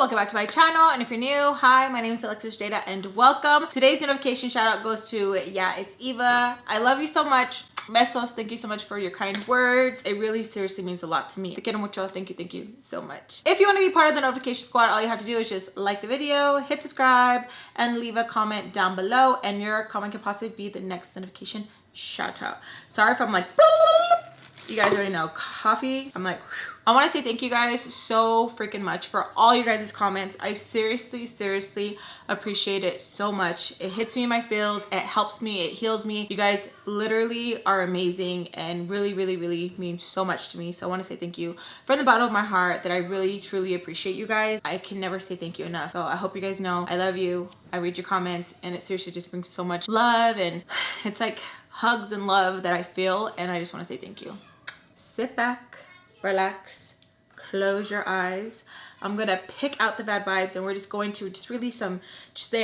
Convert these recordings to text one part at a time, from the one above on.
welcome back to my channel. And if you're new, hi, my name is Alexis Jayda and welcome. Today's notification shout out goes to, yeah, it's Eva. I love you so much. Besos, thank you so much for your kind words. It really seriously means a lot to me. Te mucho. Thank you so much. If you want to be part of the notification squad, all you have to do is just like the video, hit subscribe, and leave a comment down below. And your comment can possibly be the next notification shout out. Sorry if I'm like, you guys already know, coffee. I'm like, whew. I want to say thank you guys so freaking much for all your guys' comments. I seriously appreciate it so much. It hits me in my feels. It helps me. It heals me. You guys literally are amazing and really mean so much to me. So I want to say thank you from the bottom of my heart that I really truly appreciate you guys. I can never say thank you enough. So I hope you guys know I love you. I read your comments and it seriously just brings so much love, and it's like hugs and love that I feel, and I just want to say thank you. Sit back, relax, close your eyes. I'm gonna pick out the bad vibes and we're just going to just release them, just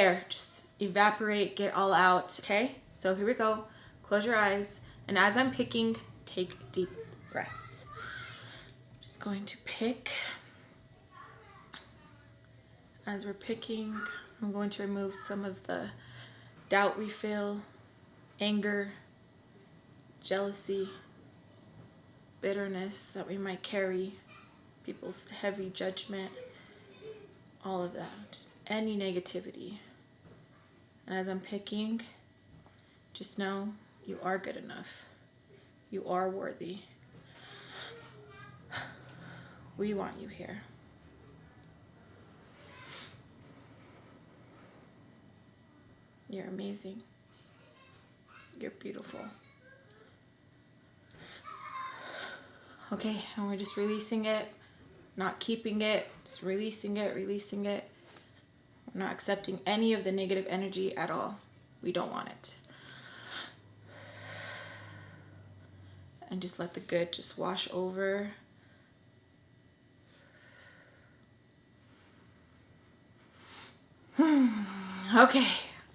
evaporate, get all out. Okay, so here we go. Close your eyes, and as I'm picking, take deep breaths. Just going to pick. As we're picking, I'm going to remove some of the doubt we feel, anger, jealousy, bitterness that we might carry, people's heavy judgment, all of that, just any negativity. And as I'm picking, just know you are good enough. You are worthy. We want you here. You're amazing. You're beautiful. Okay, and we're just releasing it, not keeping it, just releasing it. We're not accepting any of the negative energy at all. We don't want it. And just let the good just wash over. Okay,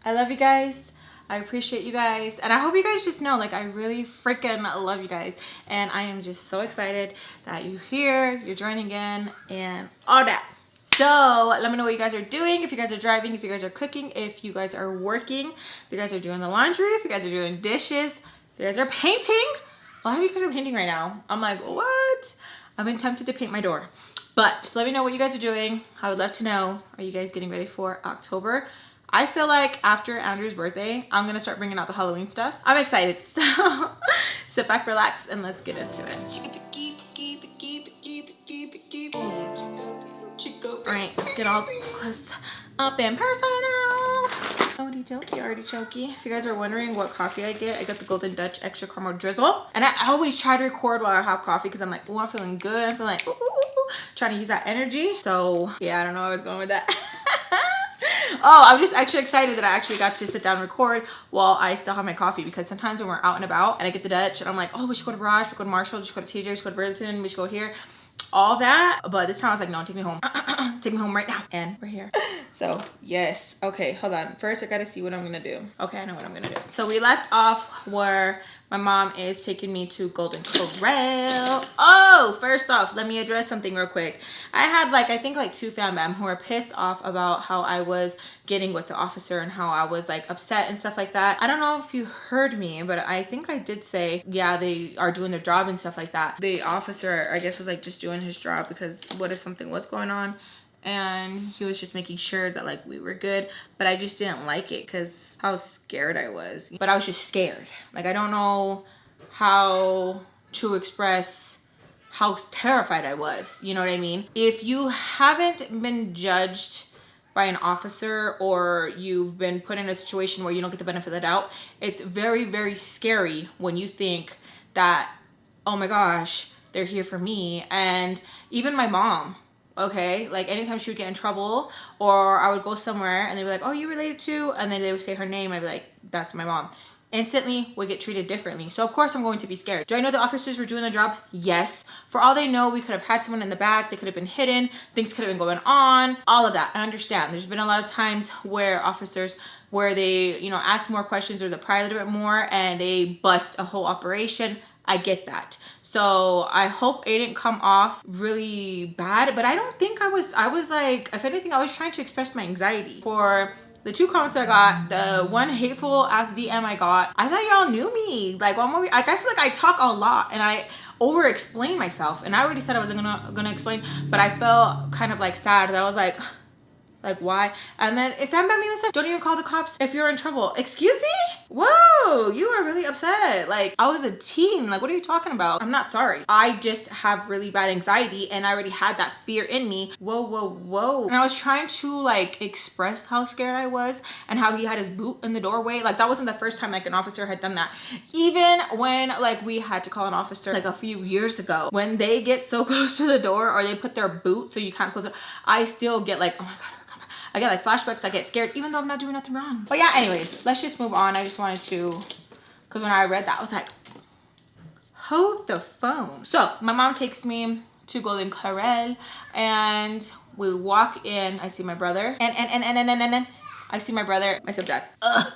I love you guys. I appreciate you guys, and I hope you guys just know, like, I really freaking love you guys, and I am just so excited that you're here, you're joining in, and all that. So let me know what you guys are doing, if you guys are driving, if you guys are cooking, if you guys are working, if you guys are doing the laundry, if you guys are doing dishes, if you guys are painting. A lot of you guys are painting right now. I'm like, what? I've been tempted to paint my door, but just let me know what you guys are doing. I would love to know. Are you guys getting ready for October? I feel like after Andrew's birthday, I'm gonna start bringing out the Halloween stuff. I'm excited, so sit back, relax, and let's get into it. All right, let's get all close up and personal. Artichoke. If you guys are wondering what coffee I got the Golden Dutch Extra Caramel Drizzle. And I always try to record while I have coffee because I'm like, oh, I'm feeling good. I'm feeling like, ooh, trying to use that energy. So yeah, I don't know where I was going with that. Oh, I'm just actually excited that I actually got to sit down and record while I still have my coffee, because sometimes when we're out and about and I get the Dutch and I'm like, oh, we should go to Barrage, we should go to Marshall, we should go to TJ, we should go to Burlington, we should go here, all that. But this time I was like, no, take me home. Take me home right now. And we're here. So yes. Okay, hold on. First I gotta see what I'm gonna do. Okay, I know what I'm gonna do. So we left off where my mom is taking me to Golden Corral. Oh, first off, let me address something real quick. I had I think 2 FAMBAM who were pissed off about how I was getting with the officer and how I was upset and stuff like that. I don't know if you heard me, but I think I did say, yeah, they are doing their job and stuff like that. The officer, I guess, was just doing his job, because what if something was going on? And he was just making sure that we were good, but I just didn't like it because how scared I was. But I was just scared. I don't know how to express how terrified I was, you know what I mean? If you haven't been judged by an officer, or you've been put in a situation where you don't get the benefit of the doubt, it's very scary when you think that, oh my gosh, they're here for me. And even my mom, okay, anytime she would get in trouble, or I would go somewhere and they'd be like, oh, you related to, and then they would say her name, I'd be like, that's my mom. Instantly would get treated differently. So of course I'm going to be scared. Do I know the officers were doing their job? Yes. For all they know, we could have had someone in the back, they could have been hidden, things could have been going on, all of that. I understand. There's been a lot of times where officers, where they, ask more questions or they pry a little bit more and they bust a whole operation. I get that. So I hope it didn't come off really bad, but I don't think I was like, if anything, I was trying to express my anxiety. For the 2 comments I got, the one hateful ass DM I got, I thought y'all knew me. Like, like, I feel like I talk a lot and I over explain myself, and I already said I wasn't gonna explain, but I felt kind of like sad that I was like why? And then if FAMBAM even said, don't even call the cops if you're in trouble. Excuse me? Whoa, you are really upset. Like, I was a teen. Like, what are you talking about? I'm not sorry. I just have really bad anxiety and I already had that fear in me. Whoa, whoa, whoa. And I was trying to like express how scared I was and how he had his boot in the doorway. Like, that wasn't the first time like an officer had done that. Even when like we had to call an officer like a few years ago, when they get so close to the door or they put their boot so you can't close it, I still get like, oh my God. I get like flashbacks, I get scared, even though I'm not doing nothing wrong. But yeah, anyways, let's just move on. I just wanted to, because when I read that, I was like, hold the phone. So my mom takes me to Golden Corral and we walk in. I see my brother and I see my brother, my stepdad. Ugh.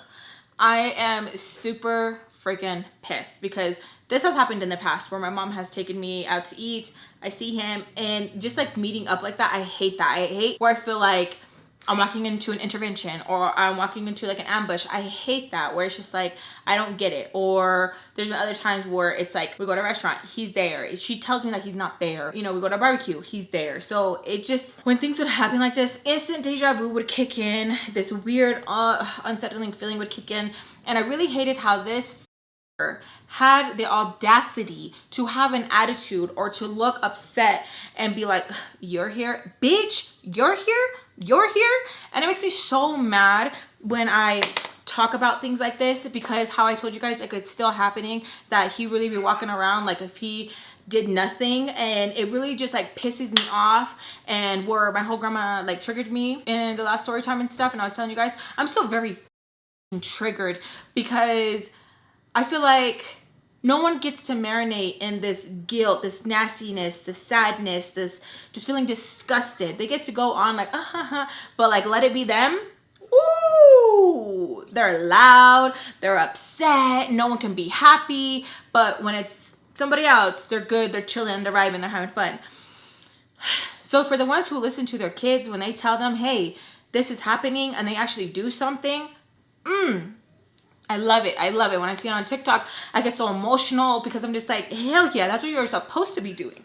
I am super freaking pissed because this has happened in the past where my mom has taken me out to eat. I see him and just like meeting up like that. I hate that. I hate where I feel like I'm walking into an intervention or I'm walking into like an ambush. I hate that, where it's just like, I don't get it. Or there's been other times where it's like, we go to a restaurant, he's there. She tells me that he's not there. You know, we go to a barbecue, he's there. So it just, when things would happen like this, instant deja vu would kick in. This weird, unsettling feeling would kick in. And I really hated how this had the audacity to have an attitude or to look upset and be like, you're here, bitch, you're here, you're here. And it makes me so mad when I talk about things like this, because how I told you guys, like, it's still happening, that he really be walking around like if he did nothing, and it really just like pisses me off. And where my whole grandma like triggered me in the last story time and stuff, and I was telling you guys, I'm still very triggered because I feel like no one gets to marinate in this guilt, this nastiness, this sadness, this just feeling disgusted. They get to go on like, but like, let it be them. Ooh, they're loud, they're upset, no one can be happy. But when it's somebody else, they're good, they're chilling, they're vibing, they're having fun. So for the ones who listen to their kids, when they tell them, hey, this is happening, and they actually do something, I love it. I love it. When I see it on TikTok, I get so emotional because I'm just like, hell yeah, that's what you're supposed to be doing.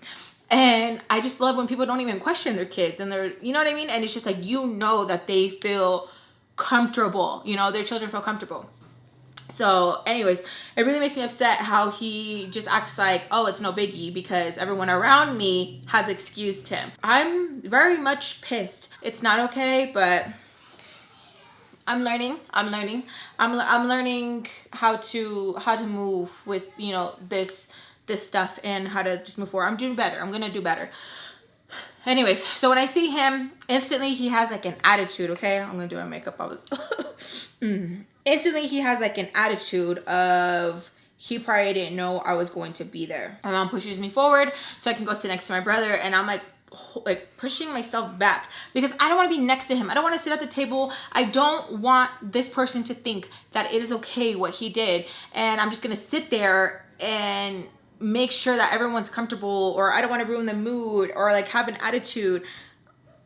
And I just love when people don't even question their kids and they're, you know what I mean? And it's just like, you know, that they feel comfortable, you know, their children feel comfortable. So anyways, it really makes me upset how he just acts like, oh, it's no biggie because everyone around me has excused him. I'm very much pissed. It's not okay, but I'm learning how to move with, you know, this stuff and how to just move forward. I'm doing better. I'm gonna do better. Anyways, so when I see him, instantly he has like an attitude. Okay, I'm gonna do my makeup. I was instantly he has like an attitude of he probably didn't know I was going to be there. My mom pushes me forward so I can go sit next to my brother, and I'm like pushing myself back because I don't want to be next to him. I don't want to sit at the table. I don't want this person to think that it is okay what he did, and I'm just gonna sit there and make sure that everyone's comfortable, or I don't want to ruin the mood or like have an attitude.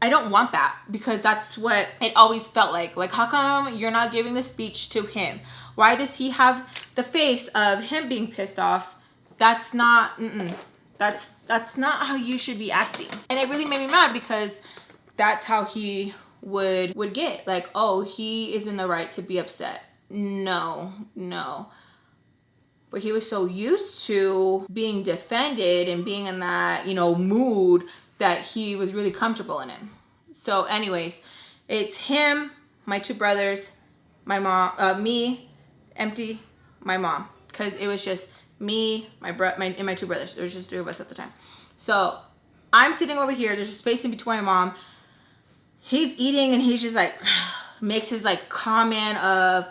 I don't want that, because that's what it always felt like. Like, how come you're not giving the speech to him? Why does he have the face of him being pissed off? That's not that's not how you should be acting. And it really made me mad because that's how he would get. Like, oh, he is in the right to be upset. No. But he was so used to being defended and being in that, you know, mood that he was really comfortable in it. So anyways, it's him, my 2 brothers, my mom, me, empty, my mom. Because it was just me, and my 2 brothers. There was just 3 of us at the time. So I'm sitting over here. There's a space in between my mom. He's eating and he's just like, makes his like comment of,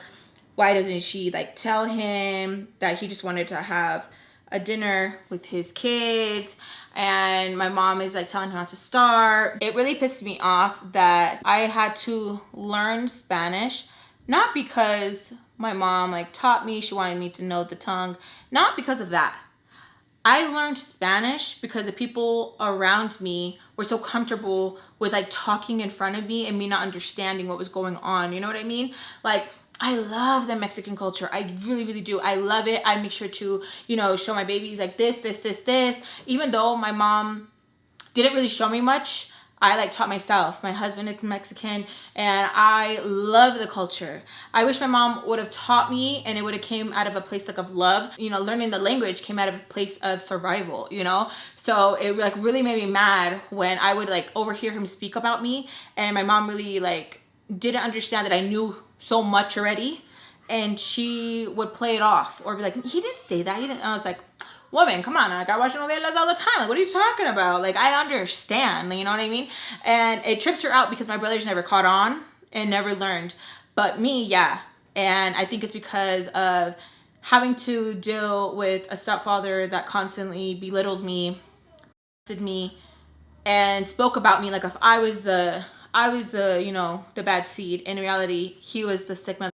why doesn't she like tell him that he just wanted to have a dinner with his kids? And my mom is like telling him not to start. It really pissed me off that I had to learn Spanish, not because my mom like taught me, she wanted me to know the tongue, not because of that, I learned Spanish because the people around me were so comfortable with like talking in front of me and me not understanding what was going on. You know what I mean? Like, I love the Mexican culture. I really, really do. I love it. I make sure to, you know, show my babies like this. Even though my mom didn't really show me much, I like taught myself. My husband is Mexican and I love the culture. I wish my mom would have taught me and it would have came out of a place like of love. You know, learning the language came out of a place of survival, you know? So it like really made me mad when I would like overhear him speak about me and my mom really like didn't understand that I knew so much already and she would play it off or be like, he didn't say that. He didn't. And I was like, woman, come on, like I watch novelas all the time. Like, what are you talking about? Like, I understand, you know what I mean? And it trips her out because my brothers never caught on and never learned. But me, yeah. And I think it's because of having to deal with a stepfather that constantly belittled me, and spoke about me like if I was the, you know, the bad seed. In reality, he was the sick mother.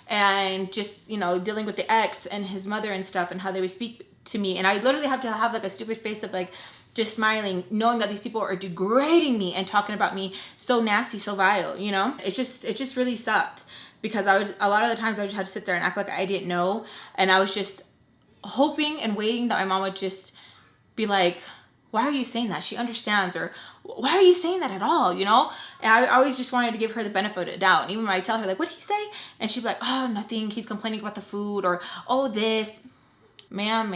And just, you know, dealing with the ex and his mother and stuff and how they would speak to me. And I literally have to have like a stupid face of like just smiling, knowing that these people are degrading me and talking about me so nasty, so vile, you know? It just really sucked because a lot of the times I would have to sit there and act like I didn't know. And I was just hoping and waiting that my mom would just be like, why are you saying that? She understands. Or why are you saying that at all? You know? And I always just wanted to give her the benefit of the doubt. And even when I tell her like, what did he say? And she'd be like, oh, nothing. He's complaining about the food. Or, oh, this. Ma'am.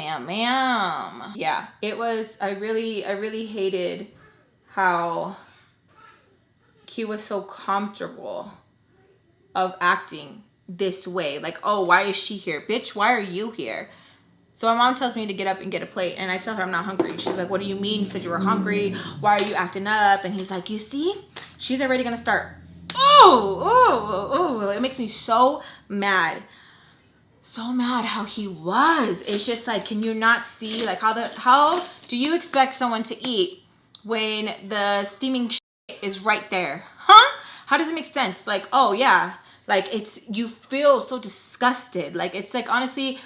Yeah, it was, I really hated how he was so comfortable of acting this way. Like, oh, why is she here? Bitch, why are you here? So my mom tells me to get up and get a plate. And I tell her I'm not hungry. She's like, what do you mean? You said you were hungry. Why are you acting up? And he's like, you see? She's already going to start. Oh, it makes me so mad. So mad how he was. It's just like, can you not see? Like, how do you expect someone to eat when the steaming shit is right there? Huh? How does it make sense? Like, oh yeah. Like, you feel so disgusted. Like, it's like, honestly,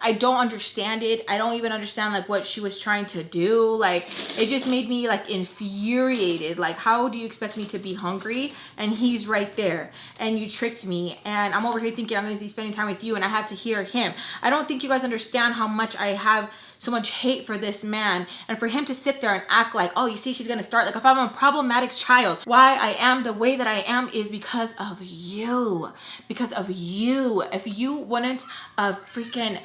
I don't understand it. I don't even understand like what she was trying to do. Like, it just made me like infuriated. Like, how do you expect me to be hungry and he's right there and you tricked me and I'm over here thinking I'm going to be spending time with you and I have to hear him. I don't think you guys understand how much I have so much hate for this man, and for him to sit there and act like, oh, you see, she's going to start. Like, if I'm a problematic child, why I am the way that I am is because of you. Because of you. If you wouldn't freaking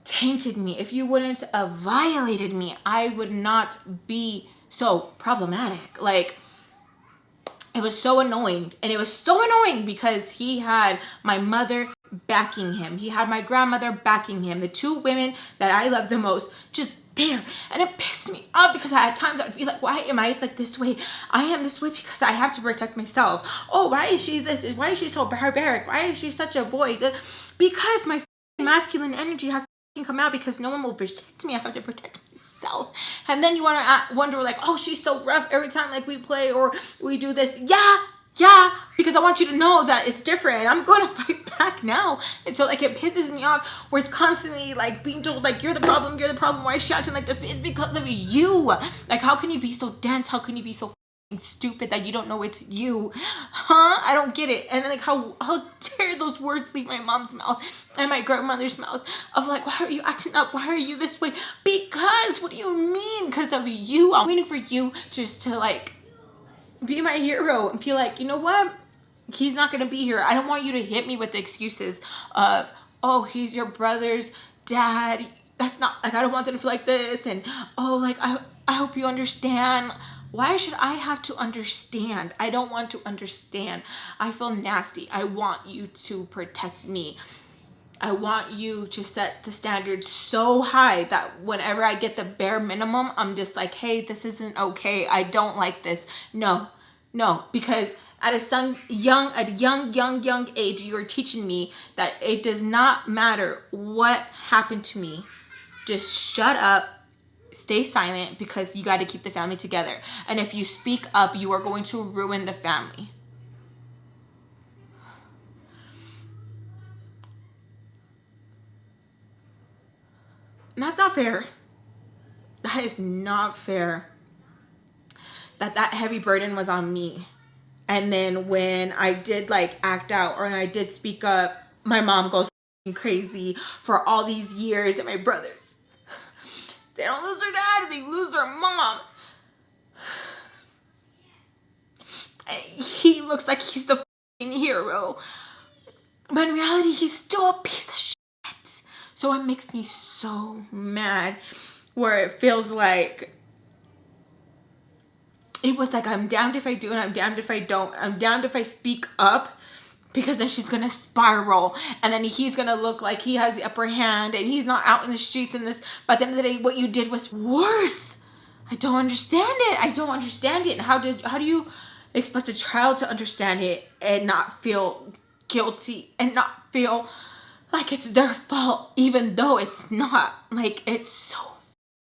tainted me, if you wouldn't have violated me, I would not be so problematic. Like, it was so annoying. And it was so annoying because he had my mother backing him. He had my grandmother backing him. The two women that I love the most just there. And it pissed me off because at times I would be like, why am I like this way? I am this way because I have to protect myself. Oh, why is she this? Why is she so barbaric? Why is she such a boy? Because my masculine energy has to come out because no one will protect me. I have to protect myself. And then you want to wonder like, oh, she's so rough every time like we play or we do this. Yeah, because I want you to know that it's different. I'm going to fight back now. And so like it pisses me off where it's constantly like being told like you're the problem. Why is she acting like this? It's because of you. Like, how can you be so dense? How can you be so stupid that you don't know it's you? Huh? I don't get it. And like how dare those words leave my mom's mouth and my grandmother's mouth of like, why are you acting up? Why are you this way? Because, what do you mean? Because of you. I'm waiting for you just to like be my hero and be like, you know what? He's not gonna be here. I don't want you to hit me with the excuses of, oh, he's your brother's dad. That's not like, I don't want them to feel like this. And oh, like I hope you understand. Why should I have to understand? I don't want to understand. I feel nasty. I want you to protect me. I want you to set the standard so high that whenever I get the bare minimum, I'm just like, hey, this isn't okay. I don't like this. No, because at a young age, you are teaching me that it does not matter what happened to me. Just shut up. Stay silent because you got to keep the family together. And if you speak up, you are going to ruin the family. And that's not fair. That is not fair. That heavy burden was on me. And then when I did like act out or when I did speak up, my mom goes crazy for all these years. And my brothers, they don't lose their dad, they lose their mom. And he looks like he's the hero, but in reality he's still a piece of shit. So it makes me so mad, where it feels like it was like, I'm damned if I do and I'm damned if I don't. I'm damned if I speak up, because then she's gonna spiral and then he's gonna look like he has the upper hand and he's not out in the streets and this. But at the end of the day, what you did was worse. I don't understand it. I don't understand it. And how do you expect a child to understand it and not feel guilty and not feel like it's their fault, even though it's not? Like, it's so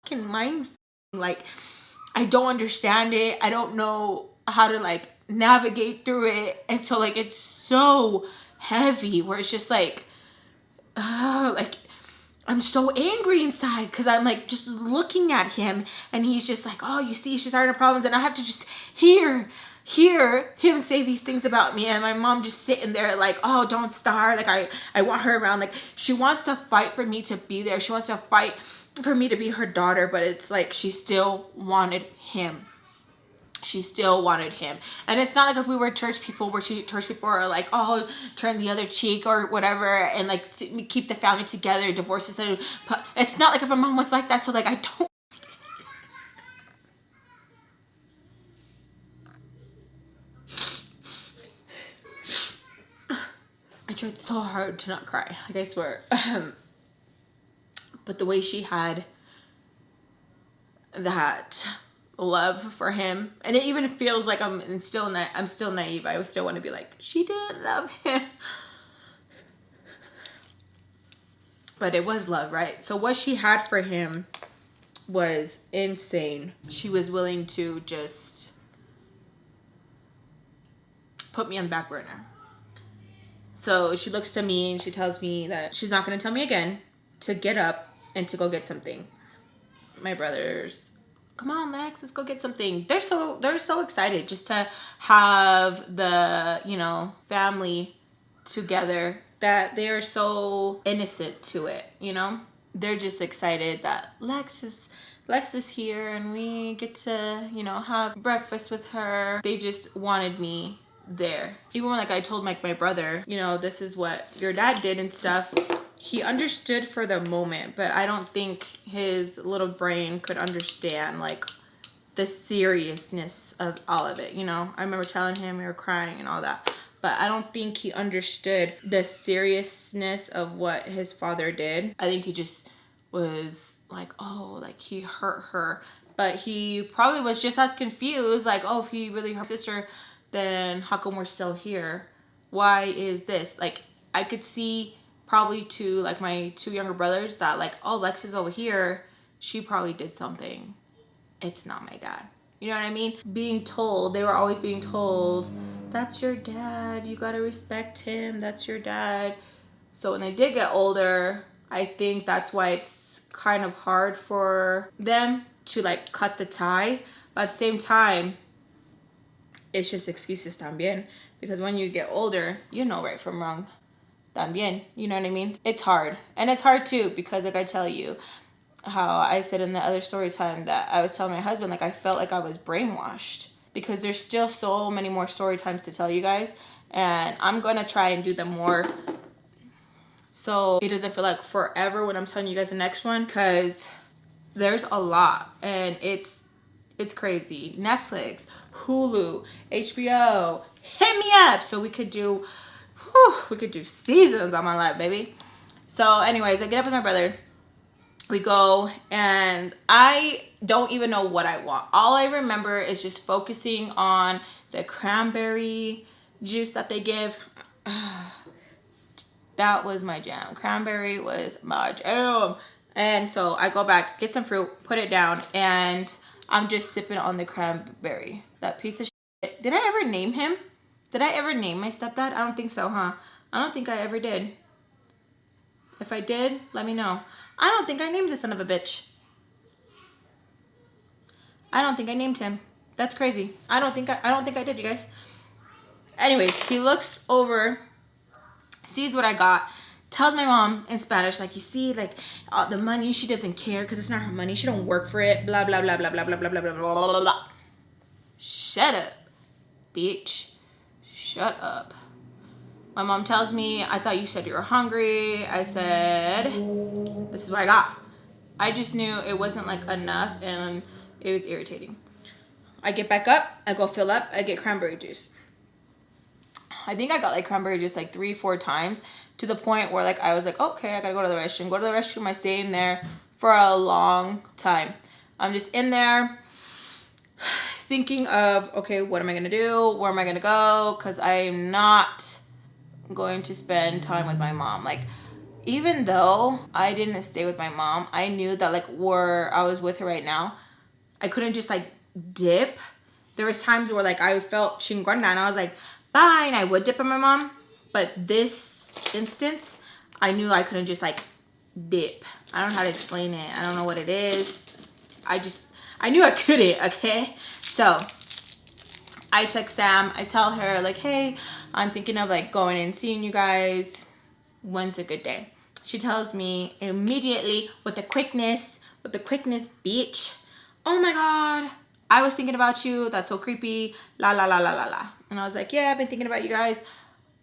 fucking mind. Like, I don't understand it. I don't know how to like navigate through it. And so like, it's so heavy, where it's just like I'm so angry inside, because I'm like just looking at him and he's just like, oh, you see, she's having her problems, and I have to just hear him say these things about me, and my mom just sitting there like, oh, don't star, like I want her around. Like, she wants to fight for me to be there, she wants to fight for me to be her daughter, but it's like she still wanted him. She still wanted him. And it's not like if we were church people, where church people are like, oh, turn the other cheek or whatever, and like keep the family together, divorces. It's not like if a mom was like that. So like, I don't. I tried so hard to not cry, like, I swear. But the way she had that love for him, and it even feels like I'm still naive. I still want to be like, she didn't love him, but it was love, right? So what she had for him was insane. She was willing to just put me on the back burner. So she looks to me and she tells me that she's not going to tell me again to get up and to go get something. My brothers, come on, Lex, let's go get something. They're so excited just to have the, you know, family together, that they are so innocent to it, you know? They're just excited that Lex is here and we get to, you know, have breakfast with her. They just wanted me there. Even when like I told my brother, you know, this is what your dad did and stuff, he understood for the moment, but I don't think his little brain could understand like the seriousness of all of it, you know? I remember telling him we were crying and all that, but I don't think he understood the seriousness of what his father did. I think he just was like, oh, like he hurt her, but he probably was just as confused, like, oh, if he really hurt sister, then how come we're still here? Why is this? Like, I could see probably to like my two younger brothers that like, oh, Lex is over here, she probably did something. It's not my dad. You know what I mean? Being told, they were always being told, that's your dad, you gotta respect him, that's your dad. So when they did get older, I think that's why it's kind of hard for them to like cut the tie. But at the same time, it's just excuses también, because when you get older, you know right from wrong también, you know what I mean? It's hard. And it's hard too, because like I tell you, how I said in the other story time that I was telling my husband, like I felt like I was brainwashed, because there's still so many more story times to tell you guys, and I'm gonna try and do them more so it doesn't feel like forever when I'm telling you guys the next one, because there's a lot and it's crazy. Netflix, Hulu, HBO, hit me up so we could do seasons on my life, baby. So anyways, I get up with my brother, we go, and I don't even know what I want. All I remember is just focusing on the cranberry juice that they give. That was my jam. Cranberry was my jam. And so I go back, get some fruit, put it down, and I'm just sipping on the cranberry. That piece of shit. Did I ever name him? Did I ever name my stepdad? I don't think so, huh? I don't think I ever did. If I did, let me know. I don't think I named the son of a bitch. I don't think I named him. That's crazy. I don't think I did, you guys. Anyways, he looks over, sees what I got, tells my mom in Spanish, like, you see, like, the money, she doesn't care because it's not her money. She don't work for it. Blah, blah, blah, blah, blah, blah, blah, blah, blah, blah, blah, blah. Shut up, bitch. Shut up. My mom tells me, I thought you said you were hungry. I said, this is what I got. I just knew it wasn't like enough and it was irritating. I get back up, I go fill up, I get cranberry juice. I think I got like cranberry juice like 3-4 times to the point where like I was like, okay, I gotta go to the restroom. Go to the restroom, I stay in there for a long time. I'm just in there thinking of, okay, what am I gonna do? Where am I gonna go? Because I'm not going to spend time with my mom. Like, even though I didn't stay with my mom, I knew that like where I was with her right now, I couldn't just like dip. There was times where like I felt chingona and I was like, bye, and I would dip on my mom. But this instance, I knew I couldn't just like dip. I don't know how to explain it. I don't know what it is. I knew I couldn't, okay? So I text Sam, I tell her like, hey, I'm thinking of like going and seeing you guys. When's a good day? She tells me immediately with the quickness, bitch. Oh my God, I was thinking about you. That's so creepy. La la la la la la. And I was like, yeah, I've been thinking about you guys.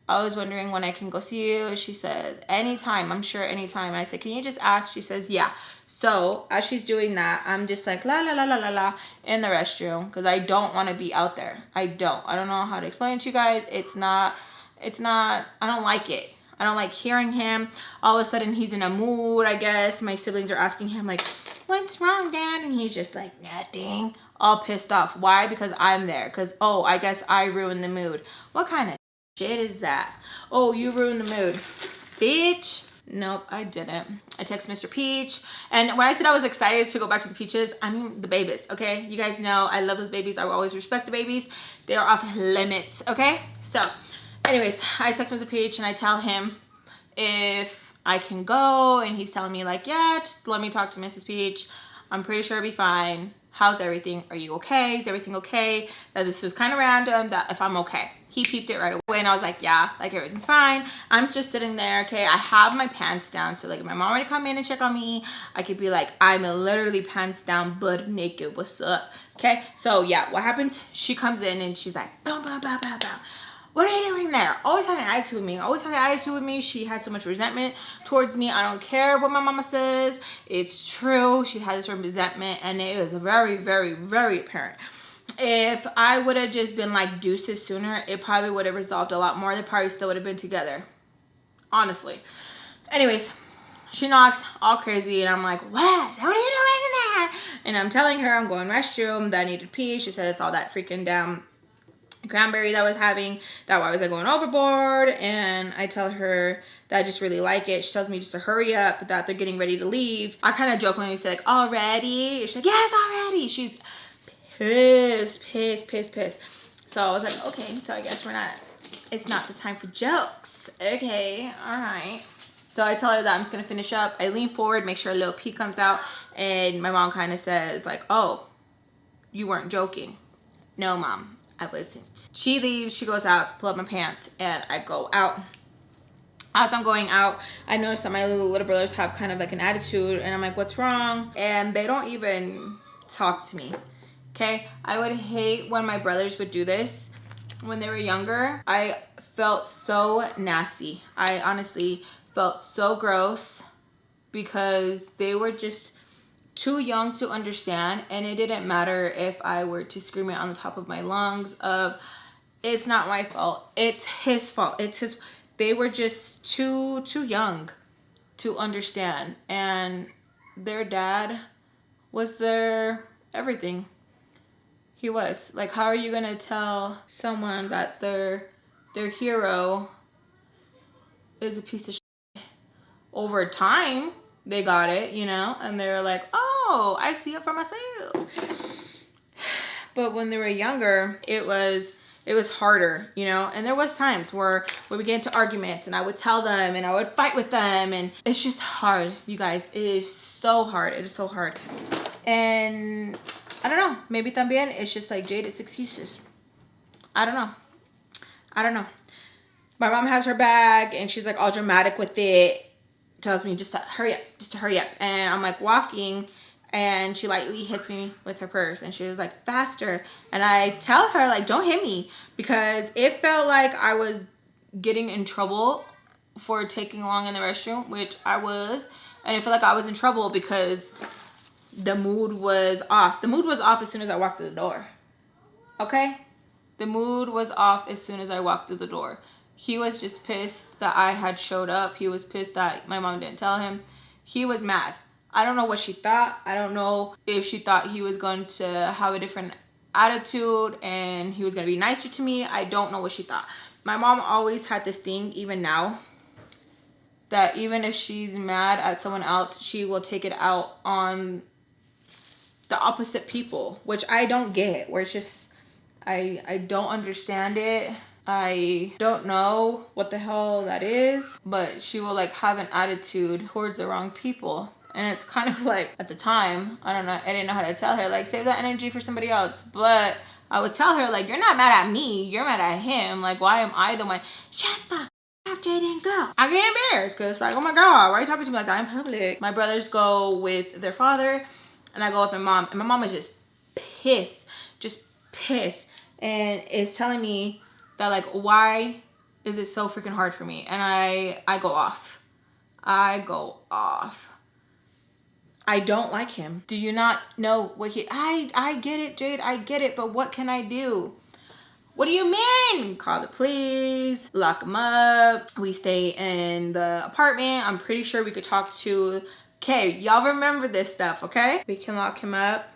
I was wondering when I can go see you. She says, anytime, I'm sure anytime. And I said, can you just ask? She says, yeah. So as she's doing that, I'm just like, la la la la la la in the restroom because I don't want to be out there. I don't know how to explain it to you guys. It's not, I don't like it. I don't like hearing him. All of a sudden he's in a mood, I guess. My siblings are asking him like, what's wrong, Dad? And he's just like, nothing. All pissed off. Why? Because I'm there. Because, oh, I guess I ruined the mood. What kind of shit is that? Oh, you ruined the mood. Bitch. Nope, I didn't. I text Mr. Peach. And when I said I was excited to go back to the Peaches, I mean the babies, okay? You guys know I love those babies. I will always respect the babies. They are off limits, okay? So, anyways, I text Mr. Peach and I tell him if I can go. And he's telling me like, yeah, just let me talk to Mrs. Peach. I'm pretty sure it'll be fine. How's everything? Are you okay? Is everything okay? That this was kind of random, that if I'm okay. He peeped it right away and I was like, yeah, like everything's fine. I'm just sitting there, okay? I have my pants down. So like if my mom were to come in and check on me, I could be like, I'm literally pants down, butt naked. What's up? Okay? So yeah, what happens? She comes in and she's like, bow, bow, bow, bow, bow. What are you doing there? Always having an attitude with me. Always having an attitude with me. She had so much resentment towards me. I don't care what my mama says. It's true. She had this resentment and it was very, very, very apparent. If I would have just been like deuces sooner, it probably would have resolved a lot more. They probably still would have been together. Honestly. Anyways, she knocks all crazy and I'm like, what? What are you doing in there? And I'm telling her I'm going restroom, that I need to pee. She said it's all that freaking damn cranberry that I was having, that why was I going overboard. And I tell her that I just really like it. She tells me just to hurry up, that they're getting ready to leave. I kind of jokingly say like, already? She's like, yes, already. She's pissed. So I was like, okay, so I guess it's not the time for jokes. Okay, all right. So I tell her that I'm just gonna finish up. I lean forward, make sure a little pee comes out, and my mom kind of says like, oh, you weren't joking. No, Mom, I wasn't. She leaves, she goes out to pull up my pants, and I go out. As I'm going out, I notice that my little brothers have kind of like an attitude, and I'm like, what's wrong? And they don't even talk to me. Okay, I would hate when my brothers would do this. When they were younger, I felt so nasty. I honestly felt so gross because they were just too young to understand, and it didn't matter if I were to scream it on the top of my lungs of, it's not my fault, it's his fault, it's his. They were just too young to understand, and their dad was their everything. He was. Like, how are you gonna tell someone that their hero is a piece of shit? Over time, they got it, you know? And they were like, oh, I see it for myself. But when they were younger, it was harder, you know? And there was times where we get into arguments and I would tell them and I would fight with them, and it's just hard, you guys. It is so hard. It is so hard. And I don't know. Maybe también it's just like Jada's excuses. I don't know. I don't know. My mom has her bag and she's like all dramatic with it. Tells me just to hurry up, just to hurry up. And I'm like walking and she lightly hits me with her purse and she was like, faster. And I tell her like, don't hit me, because it felt like I was getting in trouble for taking long in the restroom, which I was. And it felt like I was in trouble because the mood was off. The mood was off as soon as I walked through the door. Okay? The mood was off as soon as I walked through the door. He was just pissed that I had showed up. He was pissed that my mom didn't tell him. He was mad. I don't know what she thought. I don't know if she thought he was going to have a different attitude and he was going to be nicer to me. I don't know what she thought. My mom always had this thing, even now, that even if she's mad at someone else, she will take it out on the opposite people, which I don't get. Where it's just, I don't understand it. I don't know what the hell that is, but she will like have an attitude towards the wrong people. And it's kind of like, at the time, I don't know, I didn't know how to tell her, like, save that energy for somebody else. But I would tell her, like, you're not mad at me, you're mad at him. Like, why am I the one? Shut the f up, Jaden, go. I get embarrassed because like, oh my God, why are you talking to me like that in public? My brothers go with their father and I go with my mom. And my mom is just pissed, and is telling me that like, why is it so freaking hard for me? And I go off. I go off. I don't like him. Do you not know what he, I get it, Jade, I get it, but what can I do? What do you mean? Call the police, lock him up. We stay in the apartment. I'm pretty sure we could talk to, okay, y'all remember this stuff, okay? We can lock him up.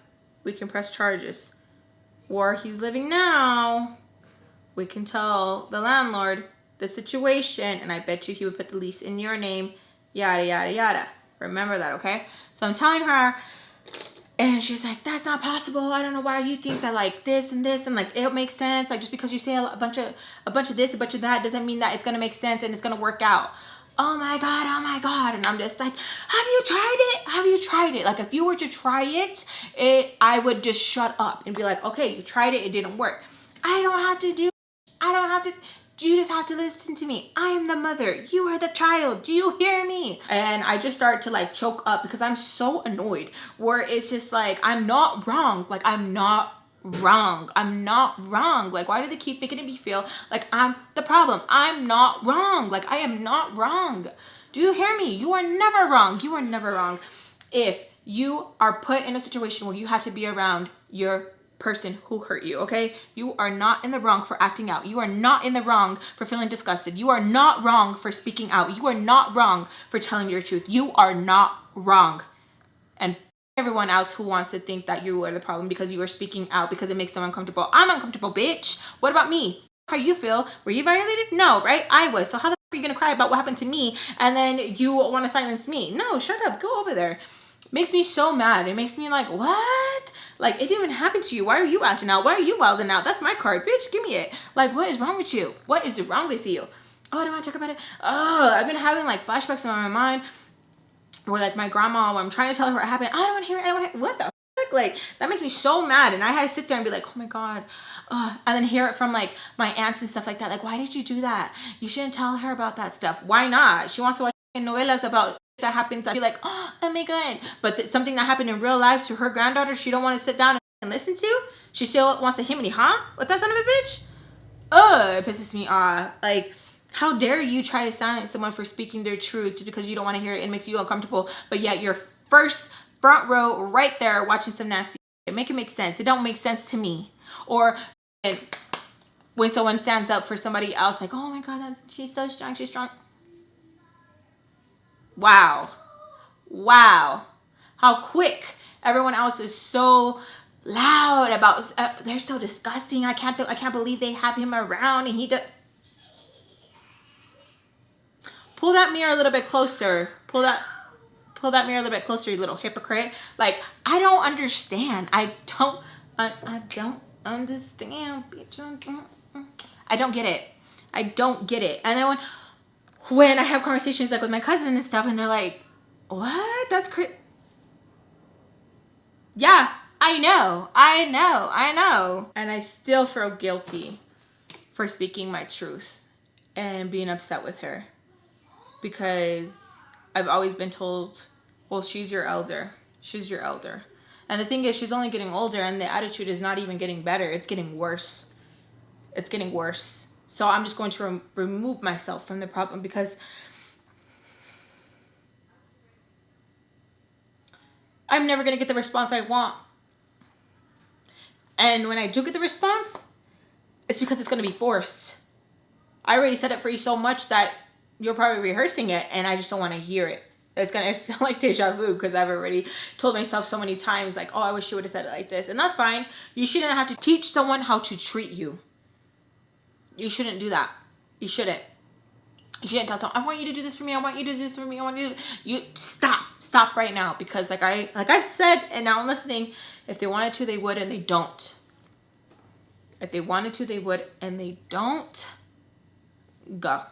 We can press charges. Where he's living now, we can tell the landlord the situation, and I bet you he would put the lease in your name, yada, yada, yada. Remember that, okay? So I'm telling her, and she's like, that's not possible. I don't know why you think that like this and this and like it makes sense. Like just because you say a bunch of this, a bunch of that doesn't mean that it's gonna make sense and it's gonna work out. Oh my God, oh my God. And I'm just like, have you tried it? Have you tried it? Like if you were to try it, I would just shut up and be like, okay, you tried it, it didn't work. I don't have to, you just have to listen to me. I am the mother, you are the child, do you hear me? And I just start to like choke up because I'm so annoyed, where it's just like, I'm not wrong. Like I'm not wrong. I'm not wrong. Like why do they keep making me feel like I'm the problem? I'm not wrong. Like I am not wrong. Do you hear me? You are never wrong. You are never wrong. If you are put in a situation where you have to be around your person who hurt you, okay? You are not in the wrong for acting out. You are not in the wrong for feeling disgusted. You are not wrong for speaking out. You are not wrong for telling your truth. You are not wrong. And everyone else who wants to think that you are the problem because you are speaking out because it makes them uncomfortable. I'm uncomfortable, bitch. What about me? How you feel? Were you violated? No, right? I was. So how the f are you gonna cry about what happened to me and then you want to silence me? No, shut up. Go over there. Makes me so mad. It makes me like, what? Like, it didn't even happen to you. Why are you acting out? Why are you wilding out? That's my card, bitch. Give me it. Like, what is wrong with you? What is wrong with you? Oh, I don't want to talk about it. Oh, I've been having like flashbacks in my mind where like my grandma, when I'm trying to tell her what happened, I don't want to hear it. I don't want to hear it. What the fuck? Like, that makes me so mad. And I had to sit there and be like, oh my God. And then hear it from like my aunts and stuff like that. Like, why did you do that? You shouldn't tell her about that stuff. Why not? She wants to watch novelas about that happens. I'd be like, oh my God. But something that happened in real life to her granddaughter, she don't want to sit down and listen to. She still wants to hit me, huh? What, that son of a bitch? It pisses me off. Like, how dare you try to silence someone for speaking their truth just because you don't want to hear it and it makes you uncomfortable, but yet you're front row right there watching some nasty shit. Make it make sense. It don't make sense to me. Or when someone stands up for somebody else, like, oh my God, she's so strong, she's strong. Wow. Wow. How quick everyone else is so loud about, they're so disgusting. I can't believe they have him around and he does. Pull that mirror a little bit closer. Pull that mirror a little bit closer, you little hypocrite. Like, I don't understand. I don't understand, bitch. I don't get it. I don't get it. And then when I have conversations like with my cousin and stuff, and they're like, what? That's crazy. Yeah, I know. And I still feel guilty for speaking my truth and being upset with her, because I've always been told, well, she's your elder. She's your elder. And the thing is, she's only getting older, and the attitude is not even getting better. It's getting worse. It's getting worse. So I'm just going to remove myself from the problem, because I'm never going to get the response I want. And when I do get the response, it's because it's going to be forced. I already said it for you so much that you're probably rehearsing it, and I just don't want to hear it. It's going to feel like deja vu, because I've already told myself so many times, like, oh, I wish you would have said it like this. And that's fine. You shouldn't have to teach someone how to treat you. You shouldn't do that. You shouldn't. You shouldn't tell someone, I want you to do this for me. I want you to do this for me. I want you to... You stop right now, because like I've said, and now I'm listening, if they wanted to, they would, and they don't. If they wanted to, they would, and they don't. Go.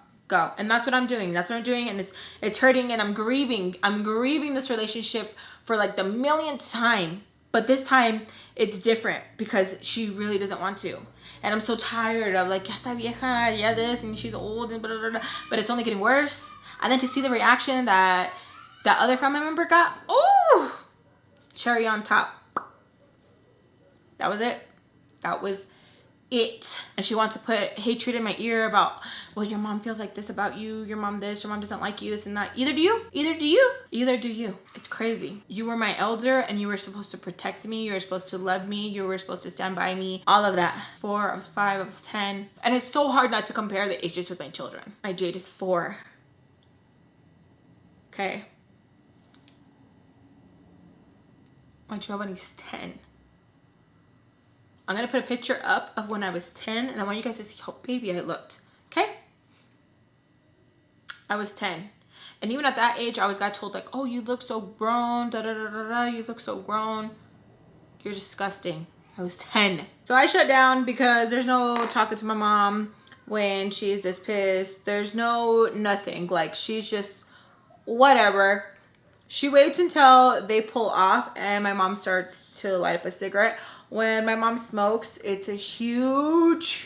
And that's what I'm doing. And it's hurting, and I'm grieving this relationship for like the millionth time. But this time it's different, because she really doesn't want to. And I'm so tired of like, ya está vieja, yeah this, and she's old, and blah, blah, blah. But it's only getting worse. And then to see the reaction that that other family member got, oh, cherry on top. That was it. That was it. And she wants to put hatred in my ear about, well, your mom feels like this about you, your mom this, your mom doesn't like you, this and that. Either do you. It's crazy. You were my elder, and you were supposed to protect me, you were supposed to love me, you were supposed to stand by me, all of that. 4, I was 5, I was 10. And it's so hard not to compare the ages with my children. My Jade is 4. Okay. My Giovanni's 10. I'm going to put a picture up of when I was 10, and I want you guys to see how baby I looked, okay? I was 10. And even at that age, I always got told, like, oh, you look so grown, da-da-da-da-da, you look so grown. You're disgusting. I was 10. So I shut down, because there's no talking to my mom when she's this pissed. There's no nothing. Like, she's just whatever. She waits until they pull off, and my mom starts to light up a cigarette. When my mom smokes, it's a huge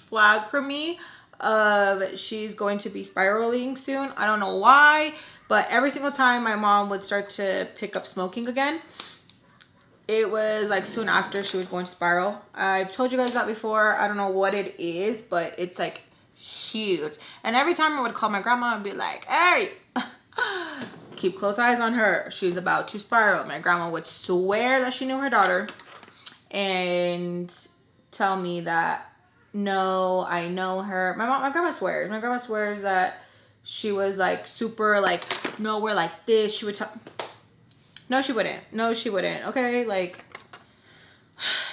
flag for me of she's going to be spiraling soon. I don't know why, but every single time my mom would start to pick up smoking again, it was like soon after she was going to spiral. I've told you guys that before. I don't know what it is, but it's like huge. And every time I would call my grandma and be like, hey, keep close eyes on her. She's about to spiral. My grandma would swear that she knew her daughter and tell me that, no, I know her. My grandma swears. My grandma swears that she was like super like, no, we're like this. She would tell, no, she wouldn't. No, she wouldn't. Okay, like,